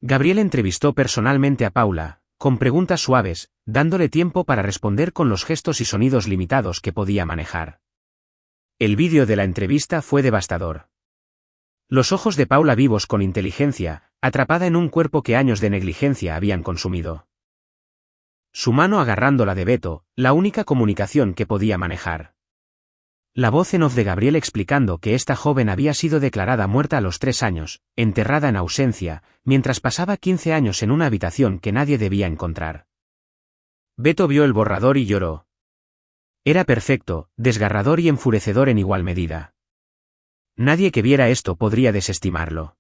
Gabriel entrevistó personalmente a Paula, con preguntas suaves, dándole tiempo para responder con los gestos y sonidos limitados que podía manejar. El vídeo de la entrevista fue devastador. Los ojos de Paula vivos con inteligencia, atrapada en un cuerpo que años de negligencia habían consumido. Su mano agarrando la de Beto, la única comunicación que podía manejar. La voz en off de Gabriel explicando que esta joven había sido declarada muerta a los 3 años, enterrada en ausencia, mientras pasaba 15 años en una habitación que nadie debía encontrar. Beto vio el borrador y lloró. Era perfecto, desgarrador y enfurecedor en igual medida. Nadie que viera esto podría desestimarlo.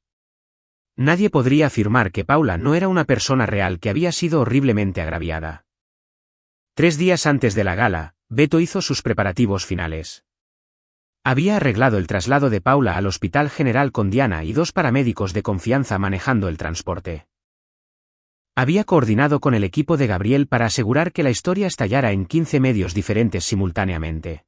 Nadie podría afirmar que Paula no era una persona real que había sido horriblemente agraviada. 3 días antes de la gala, Beto hizo sus preparativos finales. Había arreglado el traslado de Paula al Hospital General con Diana y 2 paramédicos de confianza manejando el transporte. Había coordinado con el equipo de Gabriel para asegurar que la historia estallara en 15 medios diferentes simultáneamente.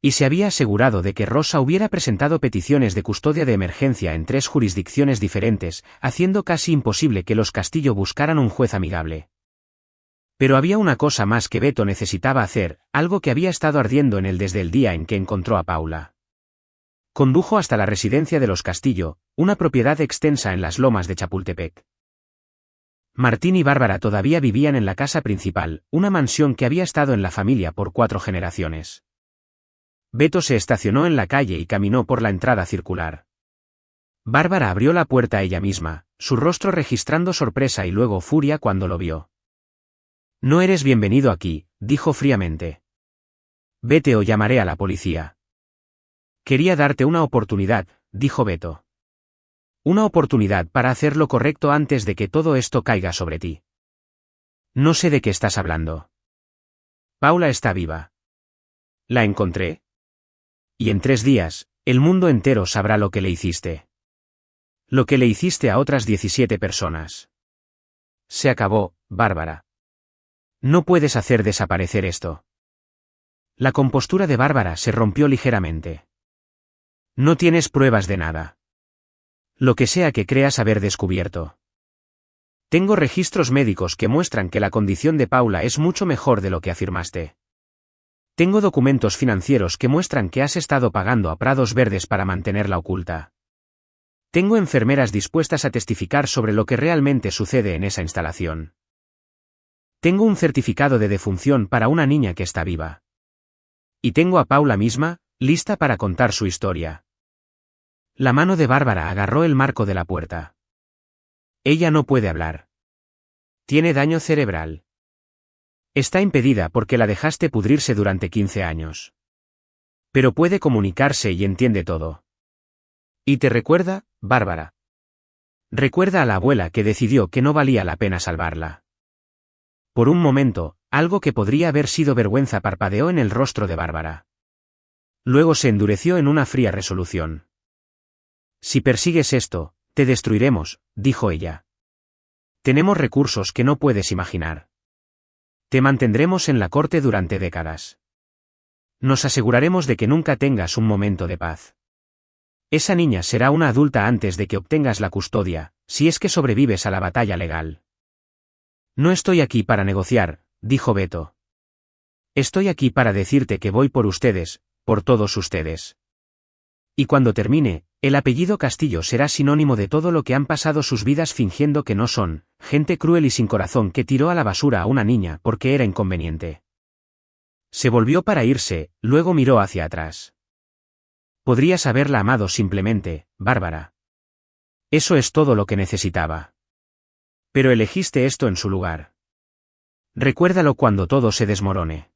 Y se había asegurado de que Rosa hubiera presentado peticiones de custodia de emergencia en 3 jurisdicciones diferentes, haciendo casi imposible que los Castillo buscaran un juez amigable. Pero había una cosa más que Beto necesitaba hacer, algo que había estado ardiendo en él desde el día en que encontró a Paula. Condujo hasta la residencia de los Castillo, una propiedad extensa en las lomas de Chapultepec. Martín y Bárbara todavía vivían en la casa principal, una mansión que había estado en la familia por 4 generaciones. Beto se estacionó en la calle y caminó por la entrada circular. Bárbara abrió la puerta ella misma, su rostro registrando sorpresa y luego furia cuando lo vio. «No eres bienvenido aquí», dijo fríamente. «Vete o llamaré a la policía». «Quería darte una oportunidad», dijo Beto. «Una oportunidad para hacer lo correcto antes de que todo esto caiga sobre ti». «No sé de qué estás hablando». «Paula está viva». «La encontré». «Y en 3 días, el mundo entero sabrá lo que le hiciste». «Lo que le hiciste a otras 17 personas». «Se acabó, Bárbara. No puedes hacer desaparecer esto». La compostura de Bárbara se rompió ligeramente. «No tienes pruebas de nada. Lo que sea que creas haber descubierto. Tengo registros médicos que muestran que la condición de Paula es mucho mejor de lo que afirmaste. Tengo documentos financieros que muestran que has estado pagando a Prados Verdes para mantenerla oculta. Tengo enfermeras dispuestas a testificar sobre lo que realmente sucede en esa instalación. Tengo un certificado de defunción para una niña que está viva. Y tengo a Paula misma, lista para contar su historia». La mano de Bárbara agarró el marco de la puerta. «Ella no puede hablar. Tiene daño cerebral. Está impedida porque la dejaste pudrirse durante 15 años. Pero puede comunicarse y entiende todo. Y te recuerda, Bárbara. Recuerda a la abuela que decidió que no valía la pena salvarla». Por un momento, algo que podría haber sido vergüenza parpadeó en el rostro de Bárbara. Luego se endureció en una fría resolución. «Si persigues esto, te destruiremos», dijo ella. «Tenemos recursos que no puedes imaginar. Te mantendremos en la corte durante décadas. Nos aseguraremos de que nunca tengas un momento de paz. Esa niña será una adulta antes de que obtengas la custodia, si es que sobrevives a la batalla legal». «No estoy aquí para negociar», dijo Beto. «Estoy aquí para decirte que voy por ustedes, por todos ustedes. Y cuando termine, el apellido Castillo será sinónimo de todo lo que han pasado sus vidas fingiendo que no son, gente cruel y sin corazón que tiró a la basura a una niña porque era inconveniente». Se volvió para irse, luego miró hacia atrás. «Podrías haberla amado simplemente, Bárbara. Eso es todo lo que necesitaba. Pero elegiste esto en su lugar. Recuérdalo cuando todo se desmorone».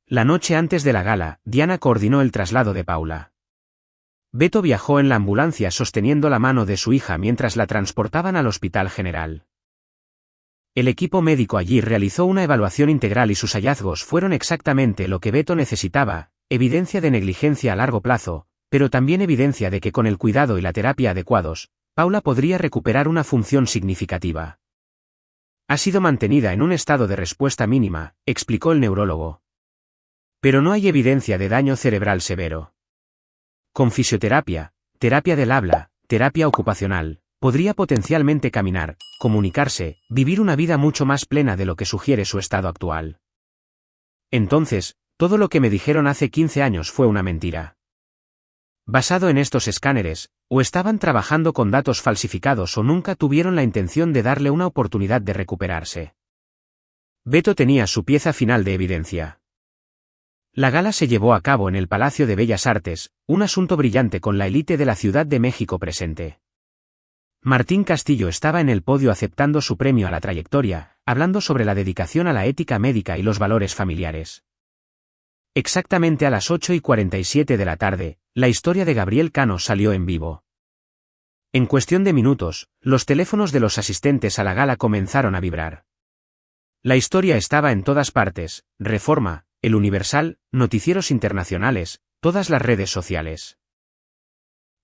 La noche antes de la gala, Diana coordinó el traslado de Paula. Beto viajó en la ambulancia sosteniendo la mano de su hija mientras la transportaban al Hospital General. El equipo médico allí realizó una evaluación integral y sus hallazgos fueron exactamente lo que Beto necesitaba, evidencia de negligencia a largo plazo, pero también evidencia de que con el cuidado y la terapia adecuados, Paula podría recuperar una función significativa. Ha sido mantenida en un estado de respuesta mínima, explicó el neurólogo. Pero no hay evidencia de daño cerebral severo. Con fisioterapia, terapia del habla, terapia ocupacional, podría potencialmente caminar, comunicarse, vivir una vida mucho más plena de lo que sugiere su estado actual. Entonces, todo lo que me dijeron hace 15 años fue una mentira. Basado en estos escáneres, o estaban trabajando con datos falsificados o nunca tuvieron la intención de darle una oportunidad de recuperarse. Beto tenía su pieza final de evidencia. La gala se llevó a cabo en el Palacio de Bellas Artes, un asunto brillante con la élite de la Ciudad de México presente. Martín Castillo estaba en el podio aceptando su premio a la trayectoria, hablando sobre la dedicación a la ética médica y los valores familiares. Exactamente a las 8:47 de la tarde, la historia de Gabriel Cano salió en vivo. En cuestión de minutos, los teléfonos de los asistentes a la gala comenzaron a vibrar. La historia estaba en todas partes: Reforma, El Universal, noticieros internacionales, todas las redes sociales.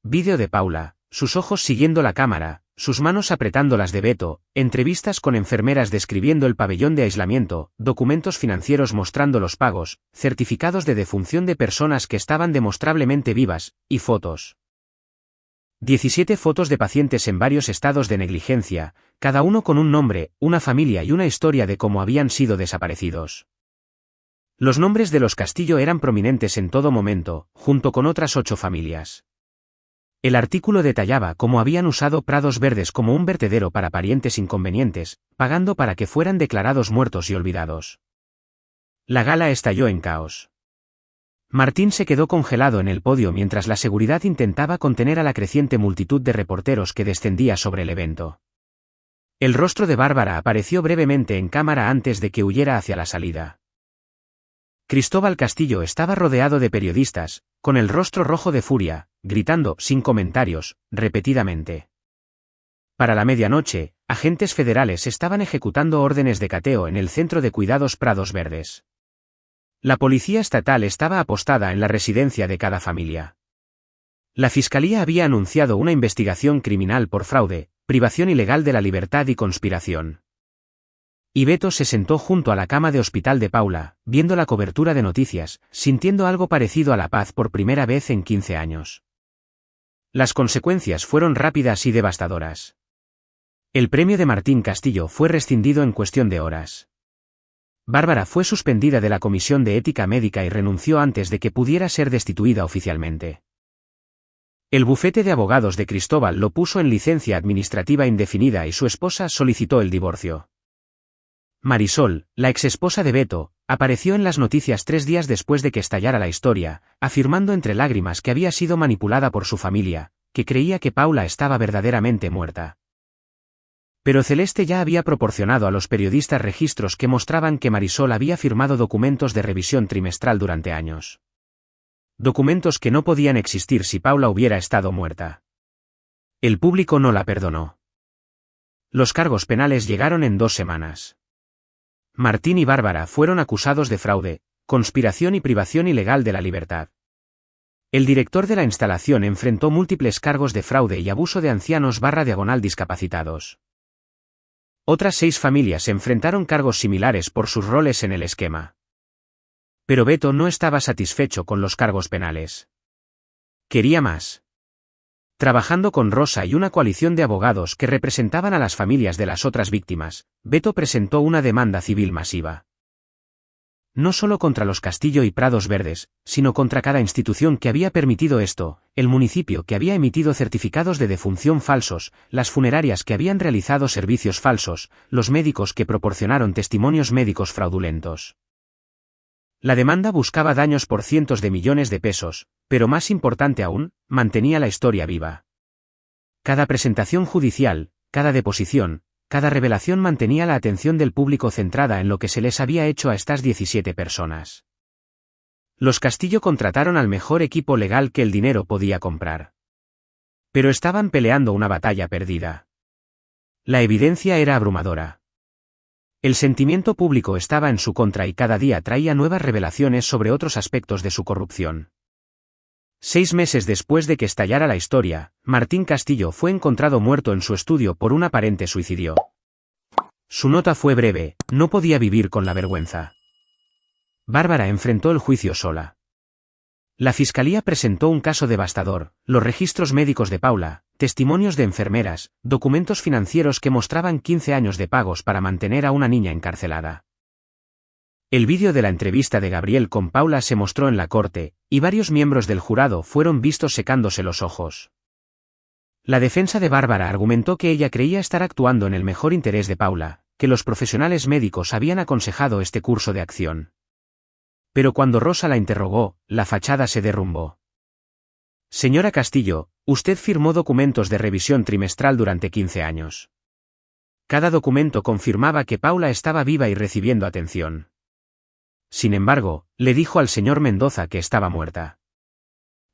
Vídeo de Paula, sus ojos siguiendo la cámara, sus manos apretando las de Beto, entrevistas con enfermeras describiendo el pabellón de aislamiento, documentos financieros mostrando los pagos, certificados de defunción de personas que estaban demostrablemente vivas, y fotos. 17 fotos de pacientes en varios estados de negligencia, cada uno con un nombre, una familia y una historia de cómo habían sido desaparecidos. Los nombres de los Castillo eran prominentes en todo momento, junto con otras 8 familias. El artículo detallaba cómo habían usado prados verdes como un vertedero para parientes inconvenientes, pagando para que fueran declarados muertos y olvidados. La gala estalló en caos. Martín se quedó congelado en el podio mientras la seguridad intentaba contener a la creciente multitud de reporteros que descendía sobre el evento. El rostro de Bárbara apareció brevemente en cámara antes de que huyera hacia la salida. Cristóbal Castillo estaba rodeado de periodistas, con el rostro rojo de furia, gritando, sin comentarios, repetidamente. Para la medianoche, agentes federales estaban ejecutando órdenes de cateo en el Centro de Cuidados Prados Verdes. La policía estatal estaba apostada en la residencia de cada familia. La fiscalía había anunciado una investigación criminal por fraude, privación ilegal de la libertad y conspiración. Y Beto se sentó junto a la cama de hospital de Paula, viendo la cobertura de noticias, sintiendo algo parecido a la paz por primera vez en 15 años. Las consecuencias fueron rápidas y devastadoras. El premio de Martín Castillo fue rescindido en cuestión de horas. Bárbara fue suspendida de la Comisión de Ética Médica y renunció antes de que pudiera ser destituida oficialmente. El bufete de abogados de Cristóbal lo puso en licencia administrativa indefinida y su esposa solicitó el divorcio. Marisol, la exesposa de Beto, apareció en las noticias 3 días después de que estallara la historia, afirmando entre lágrimas que había sido manipulada por su familia, que creía que Paula estaba verdaderamente muerta. Pero Celeste ya había proporcionado a los periodistas registros que mostraban que Marisol había firmado documentos de revisión trimestral durante años. Documentos que no podían existir si Paula hubiera estado muerta. El público no la perdonó. Los cargos penales llegaron en 2 semanas. Martín y Bárbara fueron acusados de fraude, conspiración y privación ilegal de la libertad. El director de la instalación enfrentó múltiples cargos de fraude y abuso de ancianos/discapacitados. Otras 6 familias enfrentaron cargos similares por sus roles en el esquema. Pero Beto no estaba satisfecho con los cargos penales. Quería más. Trabajando con Rosa y una coalición de abogados que representaban a las familias de las otras víctimas, Beto presentó una demanda civil masiva. No solo contra los Castillo y Prados Verdes, sino contra cada institución que había permitido esto, el municipio que había emitido certificados de defunción falsos, las funerarias que habían realizado servicios falsos, los médicos que proporcionaron testimonios médicos fraudulentos. La demanda buscaba daños por cientos de millones de pesos, pero más importante aún, mantenía la historia viva. Cada presentación judicial, cada deposición, cada revelación mantenía la atención del público centrada en lo que se les había hecho a estas 17 personas. Los Castillo contrataron al mejor equipo legal que el dinero podía comprar. Pero estaban peleando una batalla perdida. La evidencia era abrumadora. El sentimiento público estaba en su contra y cada día traía nuevas revelaciones sobre otros aspectos de su corrupción. 6 meses después de que estallara la historia, Martín Castillo fue encontrado muerto en su estudio por un aparente suicidio. Su nota fue breve, no podía vivir con la vergüenza. Bárbara enfrentó el juicio sola. La fiscalía presentó un caso devastador, los registros médicos de Paula, testimonios de enfermeras, documentos financieros que mostraban 15 años de pagos para mantener a una niña encarcelada. El vídeo de la entrevista de Gabriel con Paula se mostró en la corte, y varios miembros del jurado fueron vistos secándose los ojos. La defensa de Bárbara argumentó que ella creía estar actuando en el mejor interés de Paula, que los profesionales médicos habían aconsejado este curso de acción. Pero cuando Rosa la interrogó, la fachada se derrumbó. Señora Castillo, usted firmó documentos de revisión trimestral durante 15 años. Cada documento confirmaba que Paula estaba viva y recibiendo atención. Sin embargo, le dijo al señor Mendoza que estaba muerta.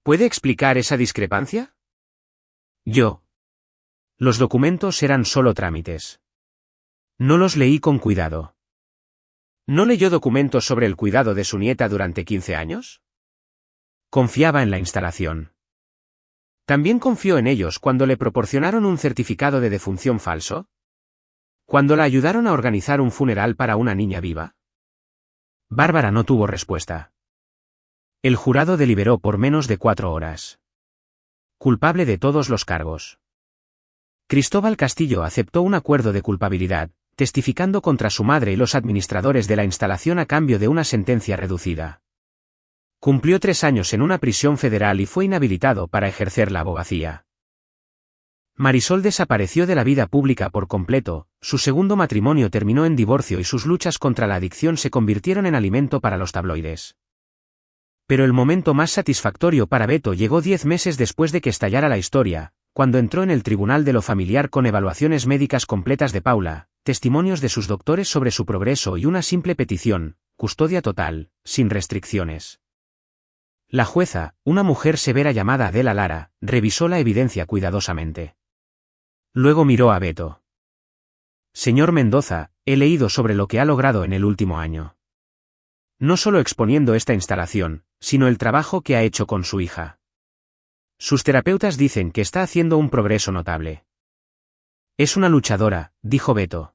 ¿Puede explicar esa discrepancia? Yo. Los documentos eran solo trámites. No los leí con cuidado. ¿No leyó documentos sobre el cuidado de su nieta durante 15 años? Confiaba en la instalación. ¿También confió en ellos cuando le proporcionaron un certificado de defunción falso? ¿Cuando la ayudaron a organizar un funeral para una niña viva? Bárbara no tuvo respuesta. El jurado deliberó por menos de 4 horas. Culpable de todos los cargos. Cristóbal Castillo aceptó un acuerdo de culpabilidad, testificando contra su madre y los administradores de la instalación a cambio de una sentencia reducida. Cumplió 3 años en una prisión federal y fue inhabilitado para ejercer la abogacía. Marisol desapareció de la vida pública por completo, su segundo matrimonio terminó en divorcio y sus luchas contra la adicción se convirtieron en alimento para los tabloides. Pero el momento más satisfactorio para Beto llegó 10 meses después de que estallara la historia, cuando entró en el Tribunal de lo Familiar con evaluaciones médicas completas de Paula, testimonios de sus doctores sobre su progreso y una simple petición, custodia total, sin restricciones. La jueza, una mujer severa llamada Adela Lara, revisó la evidencia cuidadosamente. Luego miró a Beto. Señor Mendoza, he leído sobre lo que ha logrado en el último año. No solo exponiendo esta instalación, sino el trabajo que ha hecho con su hija. Sus terapeutas dicen que está haciendo un progreso notable. Es una luchadora, dijo Beto.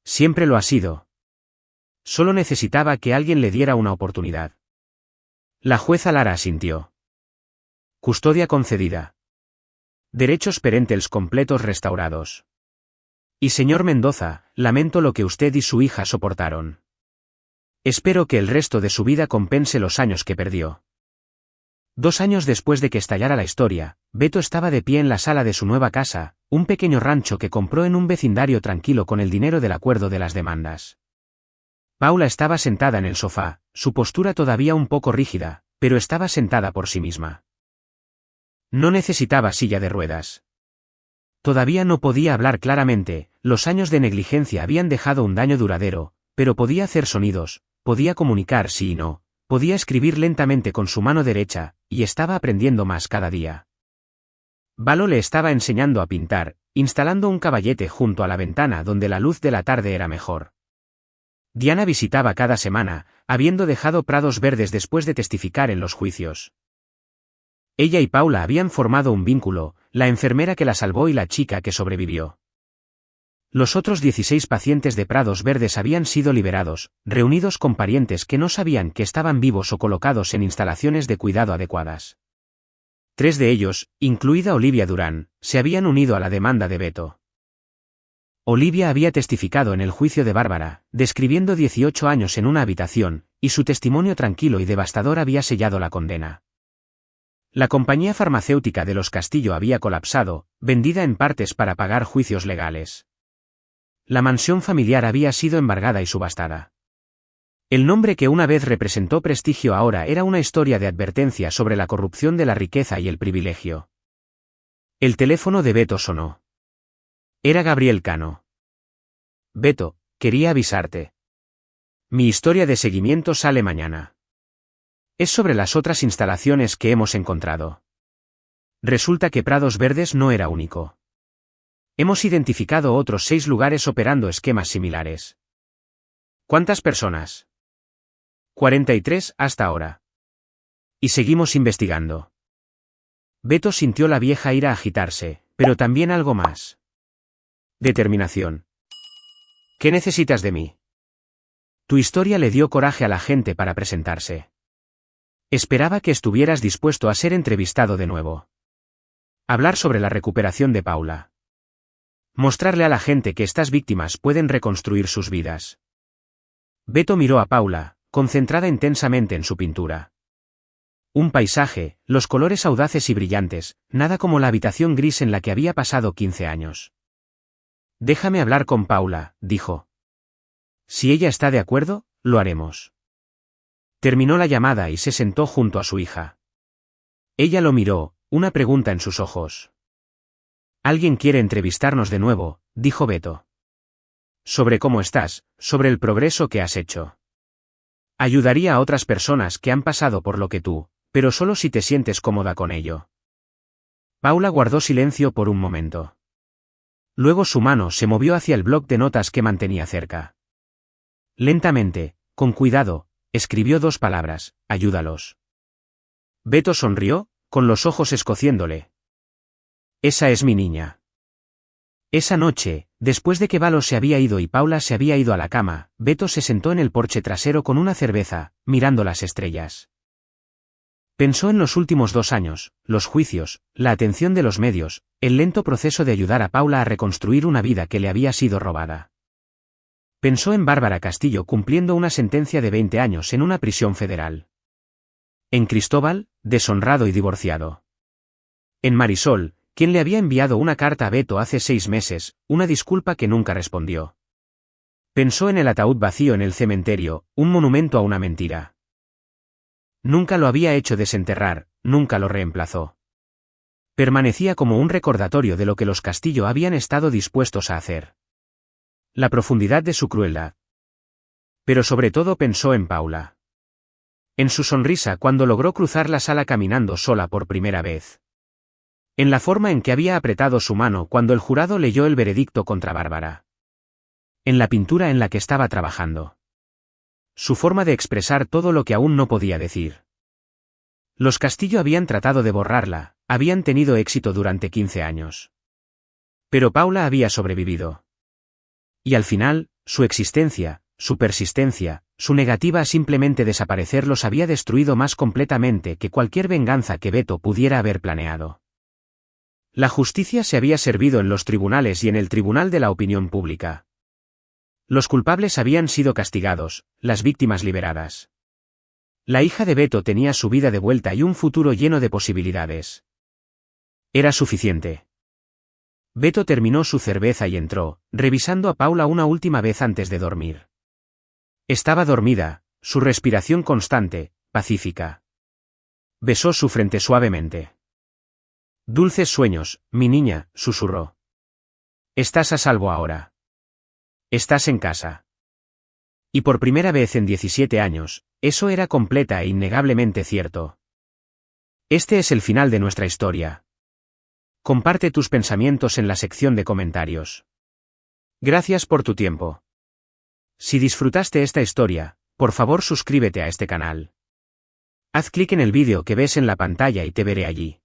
Siempre lo ha sido. Solo necesitaba que alguien le diera una oportunidad. La jueza Lara asintió. Custodia concedida. Derechos parentales completos restaurados. Y señor Mendoza, lamento lo que usted y su hija soportaron. Espero que el resto de su vida compense los años que perdió. 2 años después de que estallara la historia, Beto estaba de pie en la sala de su nueva casa, un pequeño rancho que compró en un vecindario tranquilo con el dinero del acuerdo de las demandas. Paula estaba sentada en el sofá, su postura todavía un poco rígida, pero estaba sentada por sí misma. No necesitaba silla de ruedas. Todavía no podía hablar claramente, los años de negligencia habían dejado un daño duradero, pero podía hacer sonidos, podía comunicar sí y no, podía escribir lentamente con su mano derecha, y estaba aprendiendo más cada día. Valo le estaba enseñando a pintar, instalando un caballete junto a la ventana donde la luz de la tarde era mejor. Diana visitaba cada semana, habiendo dejado prados verdes después de testificar en los juicios. Ella y Paula habían formado un vínculo, la enfermera que la salvó y la chica que sobrevivió. Los otros 16 pacientes de prados verdes habían sido liberados, reunidos con parientes que no sabían que estaban vivos o colocados en instalaciones de cuidado adecuadas. 3 de ellos, incluida Olivia Durán, se habían unido a la demanda de Beto. Olivia había testificado en el juicio de Bárbara, describiendo 18 años en una habitación, y su testimonio tranquilo y devastador había sellado la condena. La compañía farmacéutica de los Castillo había colapsado, vendida en partes para pagar juicios legales. La mansión familiar había sido embargada y subastada. El nombre que una vez representó prestigio ahora era una historia de advertencia sobre la corrupción de la riqueza y el privilegio. El teléfono de Beto sonó. Era Gabriel Cano. Beto, quería avisarte. Mi historia de seguimiento sale mañana. Es sobre las otras instalaciones que hemos encontrado. Resulta que Prados Verdes no era único. Hemos identificado otros 6 lugares operando esquemas similares. ¿Cuántas personas? 43 hasta ahora. Y seguimos investigando. Beto sintió la vieja ira agitarse, pero también algo más. Determinación. ¿Qué necesitas de mí? Tu historia le dio coraje a la gente para presentarse. Esperaba que estuvieras dispuesto a ser entrevistado de nuevo. Hablar sobre la recuperación de Paula. Mostrarle a la gente que estas víctimas pueden reconstruir sus vidas. Beto miró a Paula, concentrada intensamente en su pintura. Un paisaje, los colores audaces y brillantes, nada como la habitación gris en la que había pasado 15 años. Déjame hablar con Paula, dijo. Si ella está de acuerdo, lo haremos. Terminó la llamada y se sentó junto a su hija. Ella lo miró, una pregunta en sus ojos. Alguien quiere entrevistarnos de nuevo, dijo Beto. Sobre cómo estás, sobre el progreso que has hecho. Ayudaría a otras personas que han pasado por lo que tú, pero solo si te sientes cómoda con ello. Paula guardó silencio por un momento. Luego su mano se movió hacia el bloc de notas que mantenía cerca. Lentamente, con cuidado, escribió 2 palabras: ayúdalos. Beto sonrió, con los ojos escociéndole. Esa es mi niña. Esa noche, después de que Valo se había ido y Paula se había ido a la cama, Beto se sentó en el porche trasero con una cerveza, mirando las estrellas. Pensó en los últimos 2 años, los juicios, la atención de los medios, el lento proceso de ayudar a Paula a reconstruir una vida que le había sido robada. Pensó en Bárbara Castillo cumpliendo una sentencia de 20 años en una prisión federal. En Cristóbal, deshonrado y divorciado. En Marisol, quien le había enviado una carta a Beto hace 6 meses, una disculpa que nunca respondió. Pensó en el ataúd vacío en el cementerio, un monumento a una mentira. Nunca lo había hecho desenterrar, nunca lo reemplazó. Permanecía como un recordatorio de lo que los Castillo habían estado dispuestos a hacer. La profundidad de su crueldad. Pero sobre todo pensó en Paula. En su sonrisa cuando logró cruzar la sala caminando sola por primera vez. En la forma en que había apretado su mano cuando el jurado leyó el veredicto contra Bárbara. En la pintura en la que estaba trabajando. Su forma de expresar todo lo que aún no podía decir. Los Castillo habían tratado de borrarla, habían tenido éxito durante 15 años. Pero Paula había sobrevivido. Y al final, su existencia, su persistencia, su negativa a simplemente desaparecer los había destruido más completamente que cualquier venganza que Beto pudiera haber planeado. La justicia se había servido en los tribunales y en el tribunal de la opinión pública. Los culpables habían sido castigados, las víctimas liberadas. La hija de Beto tenía su vida de vuelta y un futuro lleno de posibilidades. Era suficiente. Beto terminó su cerveza y entró, revisando a Paula una última vez antes de dormir. Estaba dormida, su respiración constante, pacífica. Besó su frente suavemente. Dulces sueños, mi niña, susurró. Estás a salvo ahora. Estás en casa. Y por primera vez en 17 años, eso era completa e innegablemente cierto. Este es el final de nuestra historia. Comparte tus pensamientos en la sección de comentarios. Gracias por tu tiempo. Si disfrutaste esta historia, por favor suscríbete a este canal. Haz clic en el vídeo que ves en la pantalla y te veré allí.